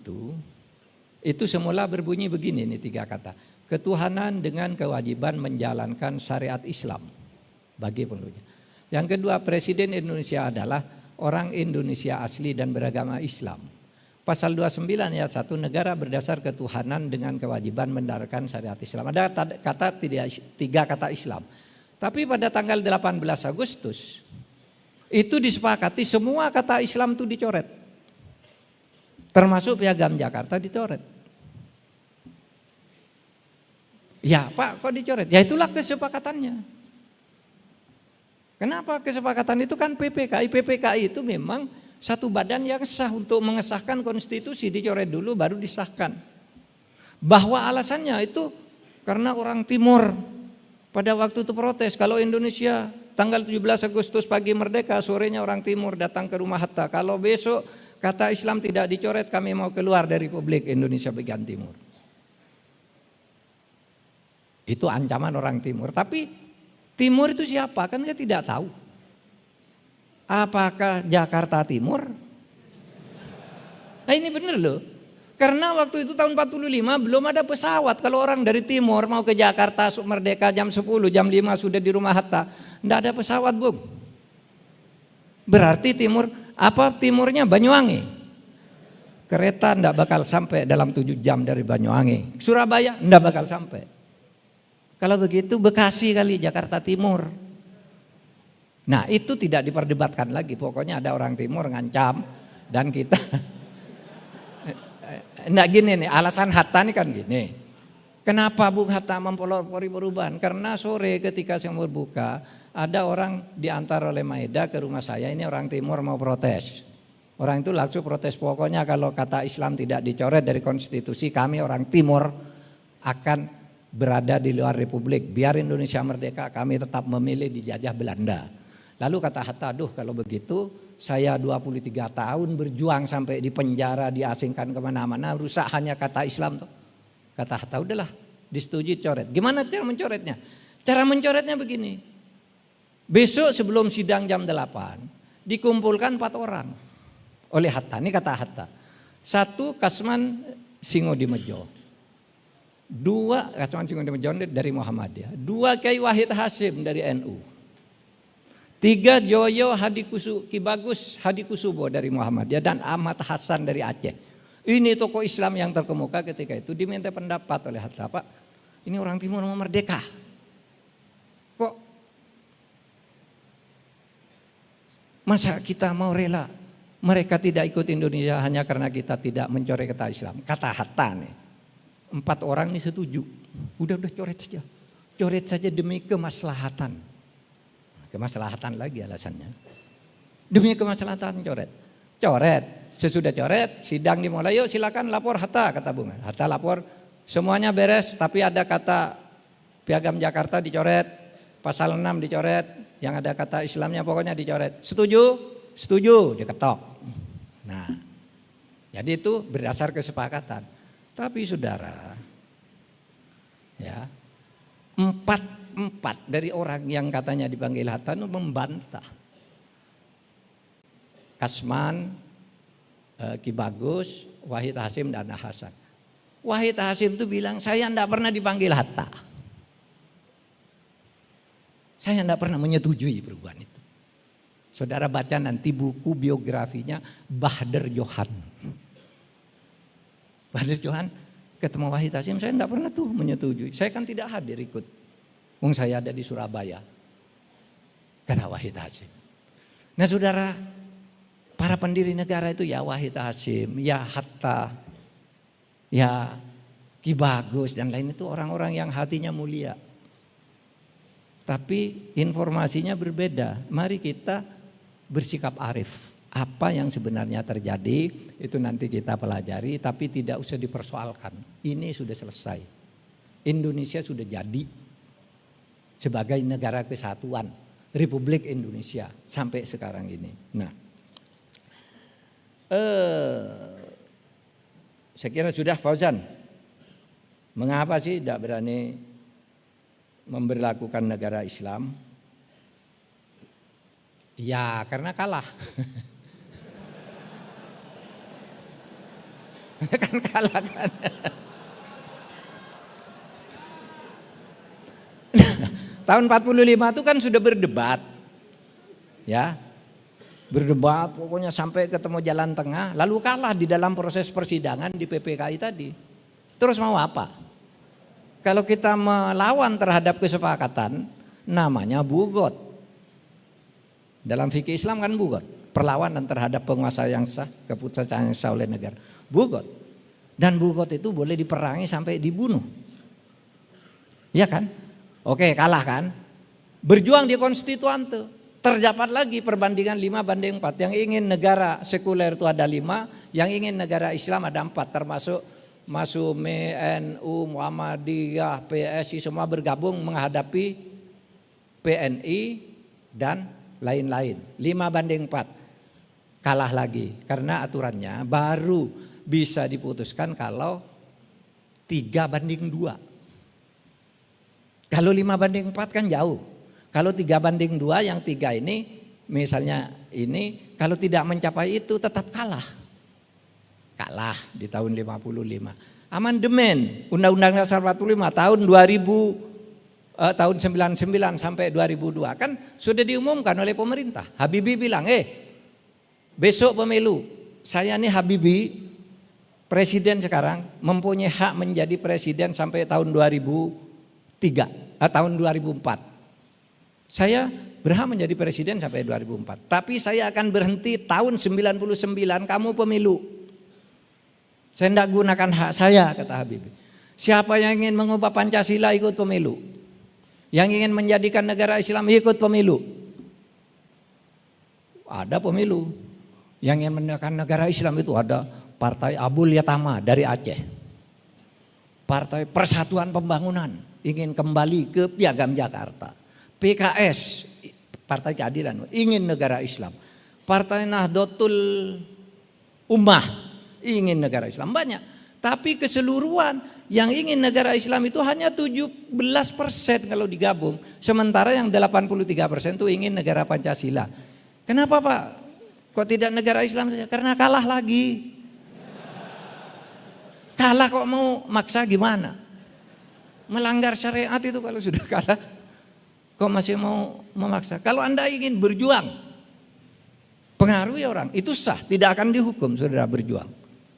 itu semula berbunyi begini nih 3 kata, ketuhanan dengan kewajiban menjalankan syariat Islam bagi penduduknya. Yang kedua, Presiden Indonesia adalah orang Indonesia asli dan beragama Islam. Pasal 29 ayat 1, negara berdasar ketuhanan dengan kewajiban menjalankan syariat Islam. Ada kata 3 kata Islam. Tapi pada tanggal 18 Agustus itu disepakati semua kata Islam itu dicoret. Termasuk Piagam Jakarta dicoret. Ya Pak kok dicoret? Ya itulah kesepakatannya. Kenapa kesepakatan itu kan PPKI. PPKI itu memang satu badan yang sah untuk mengesahkan konstitusi, dicoret dulu baru disahkan. Bahwa alasannya itu karena orang Timur pada waktu itu protes. Kalau Indonesia tanggal 17 Agustus pagi merdeka, sorenya orang Timur datang ke rumah Hatta. Kalau besok kata Islam tidak dicoret, kami mau keluar dari Republik Indonesia bagian Timur. Itu ancaman orang Timur. Tapi Timur itu siapa? Kan kita tidak tahu. Apakah Jakarta Timur? Nah ini benar loh. Karena waktu itu tahun 45 belum ada pesawat. Kalau orang dari timur mau ke Jakarta merdeka jam 10, jam 5 sudah di rumah Hatta. Tidak ada pesawat, Bung. Berarti timurnya Banyuwangi. Kereta tidak bakal sampai dalam 7 jam dari Banyuwangi. Surabaya tidak bakal sampai. Kalau begitu Bekasi kali, Jakarta Timur. Nah itu tidak diperdebatkan lagi. Pokoknya ada orang timur ngancam dan kita... Enggak gini nih, alasan Hatta ini kan gini. Kenapa Bung Hatta mempelopori perubahan? Karena sore ketika saya mau berbuka, ada orang diantar oleh Maeda ke rumah saya, ini orang Timur mau protes. Orang itu langsung protes, pokoknya kalau kata Islam tidak dicoret dari konstitusi, kami orang Timur akan berada di luar Republik. Biar Indonesia merdeka, kami tetap memilih dijajah Belanda. Lalu kata Hatta, aduh kalau begitu saya 23 tahun berjuang sampai di penjara, diasingkan kemana-mana, rusak hanya kata Islam tuh. Kata Hatta, udahlah disetujui coret. Gimana cara mencoretnya? Cara mencoretnya begini. Besok sebelum sidang jam 8 dikumpulkan 4 orang oleh Hatta. Ini kata Hatta. 1 Kasman Singodimejo. 2 Kasman Singodimejo dari Muhammadiyah. 2 Kiai Wahid Hasyim dari NU. 3 Joyo Ki Bagus Hadikusubo dari Muhammadiyah dan Ahmad Hasan dari Aceh. Ini tokoh Islam yang terkemuka ketika itu diminta pendapat oleh Hatta. Pak, ini orang Timur mau merdeka. Kok masa kita mau rela mereka tidak ikut Indonesia hanya karena kita tidak mencoret kata Islam? Kata Hatta nih, 4 orang ini setuju. Udah coret saja. Coret saja demi kemaslahatan. Kemaslahatan lagi alasannya. Demi kemaslahatan coret. Coret. Sesudah coret, sidang dimulai, yuk silakan lapor Hatta, kata Bunga. Hatta lapor, semuanya beres tapi ada kata Piagam Jakarta dicoret, pasal 6 dicoret, yang ada kata Islamnya pokoknya dicoret. Setuju? Setuju, diketok. Nah, jadi itu berdasar kesepakatan. Tapi saudara, ya, 4 dari orang yang katanya dipanggil Hatta itu membantah. Kasman, Ki Bagus, Wahid Hasyim dan Hasan. Wahid Hasyim itu bilang, saya tidak pernah dipanggil Hatta. Saya tidak pernah menyetujui perubahan itu. Saudara baca nanti buku biografinya Bahder Johan. Bahder Johan ketemu Wahid Hasyim, saya tidak pernah tuh menyetujui. Saya kan tidak hadir ikut. Wong saya ada di Surabaya, kata Wahid Hasyim. Nah saudara, para pendiri negara itu ya Wahid Hasyim, ya Hatta, ya Ki Bagus dan lain itu orang-orang yang hatinya mulia. Tapi informasinya berbeda. Mari kita bersikap arif. Apa yang sebenarnya terjadi itu nanti kita pelajari, tapi tidak usah dipersoalkan. Ini sudah selesai. Indonesia sudah jadi sebagai negara kesatuan Republik Indonesia sampai sekarang ini. Nah, saya kira sudah Fauzan. Mengapa sih tidak berani memberlakukan negara Islam? Ya karena kalah. Kan kalah kan. Tahun 45 itu kan sudah berdebat. Ya. Berdebat pokoknya sampai ketemu jalan tengah, lalu kalah di dalam proses persidangan di PPKI tadi. Terus mau apa? Kalau kita melawan terhadap kesepakatan, namanya bugot. Dalam fikih Islam kan bugot, perlawanan terhadap penguasa yang sah, keputusan yang sah oleh negara. Bugot. Dan bugot itu boleh diperangi sampai dibunuh. Iya kan? Oke, kalah kan? Berjuang di konstituante. terdapat lagi perbandingan 5:4. Yang ingin negara sekuler itu ada 5, yang ingin negara Islam ada 4, termasuk Masyumi, NU, Muhammadiyah, PSI semua bergabung menghadapi PNI dan lain-lain. 5:4. Kalah lagi karena aturannya baru bisa diputuskan kalau 3:2. Kalau 5:4 kan jauh. Kalau 3:2 yang 3 ini misalnya ini kalau tidak mencapai itu tetap kalah. Kalah di tahun 55. Amandemen Undang-Undang Dasar 45 tahun tahun 99 sampai 2002 kan sudah diumumkan oleh pemerintah. Habibie bilang, besok pemilu, saya nih Habibie presiden sekarang mempunyai hak menjadi presiden sampai tahun 2004. Saya berhak menjadi presiden sampai 2004. Tapi saya akan berhenti tahun 99 kamu pemilu. Saya tidak gunakan hak saya, kata Habibie. Siapa yang ingin mengubah Pancasila ikut pemilu. Yang ingin menjadikan negara Islam ikut pemilu. Ada pemilu. Yang ingin menjadikan negara Islam itu ada Partai Abul Yatama dari Aceh. Partai Persatuan Pembangunan ingin kembali ke Piagam Jakarta. PKS, Partai Keadilan, ingin negara Islam. Partai Nahdlatul Ummah, ingin negara Islam. Banyak. Tapi keseluruhan yang ingin negara Islam itu hanya 17% kalau digabung. Sementara yang 83% itu ingin negara Pancasila. Kenapa Pak? Kok tidak negara Islam saja? Karena kalah lagi. Kalah kok mau maksa gimana? Melanggar syariat itu kalau sudah kalah. Kok masih mau memaksa? Kalau Anda ingin berjuang, pengaruhi orang, itu sah, tidak akan dihukum saudara berjuang.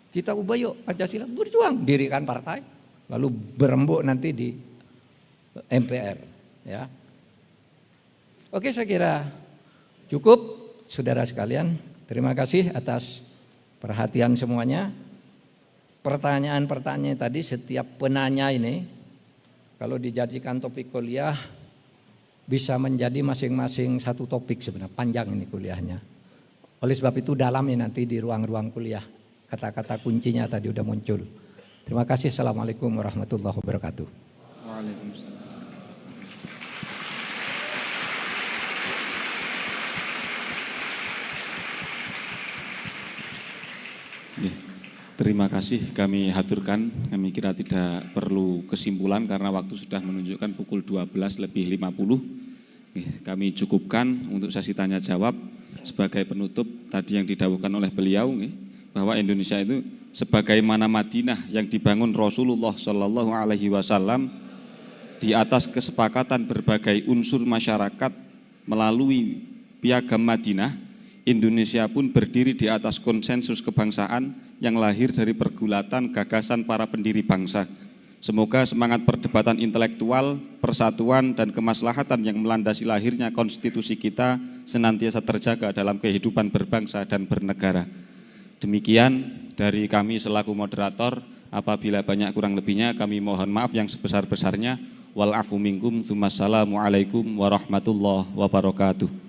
Kita ubah yuk Pancasila, berjuang, dirikan partai, lalu berembuk nanti di MPR. Ya. Oke, saya kira cukup, saudara sekalian. Terima kasih atas perhatian semuanya. Pertanyaan-pertanyaan tadi setiap penanya ini, kalau dijadikan topik kuliah, bisa menjadi masing-masing satu topik sebenarnya, panjang ini kuliahnya. Oleh sebab itu dalami nanti di ruang-ruang kuliah. Kata-kata kuncinya tadi udah muncul. Terima kasih. Assalamualaikum warahmatullahi wabarakatuh. Waalaikumsalam. Terima kasih kami haturkan. Kami kira tidak perlu kesimpulan karena waktu sudah menunjukkan pukul 12:50. Kami cukupkan untuk sesi tanya jawab sebagai penutup tadi yang didhawuhkan oleh beliau bahwa Indonesia itu sebagaimana Madinah yang dibangun Rasulullah Shallallahu Alaihi Wasallam di atas kesepakatan berbagai unsur masyarakat melalui Piagam Madinah. Indonesia pun berdiri di atas konsensus kebangsaan yang lahir dari pergulatan gagasan para pendiri bangsa. Semoga semangat perdebatan intelektual, persatuan dan kemaslahatan yang melandasi lahirnya konstitusi kita senantiasa terjaga dalam kehidupan berbangsa dan bernegara. Demikian dari kami selaku moderator, apabila banyak kurang lebihnya kami mohon maaf yang sebesar-besarnya. Wal afu minkum, tsumma assalamu alaikum warahmatullahi wabarakatuh.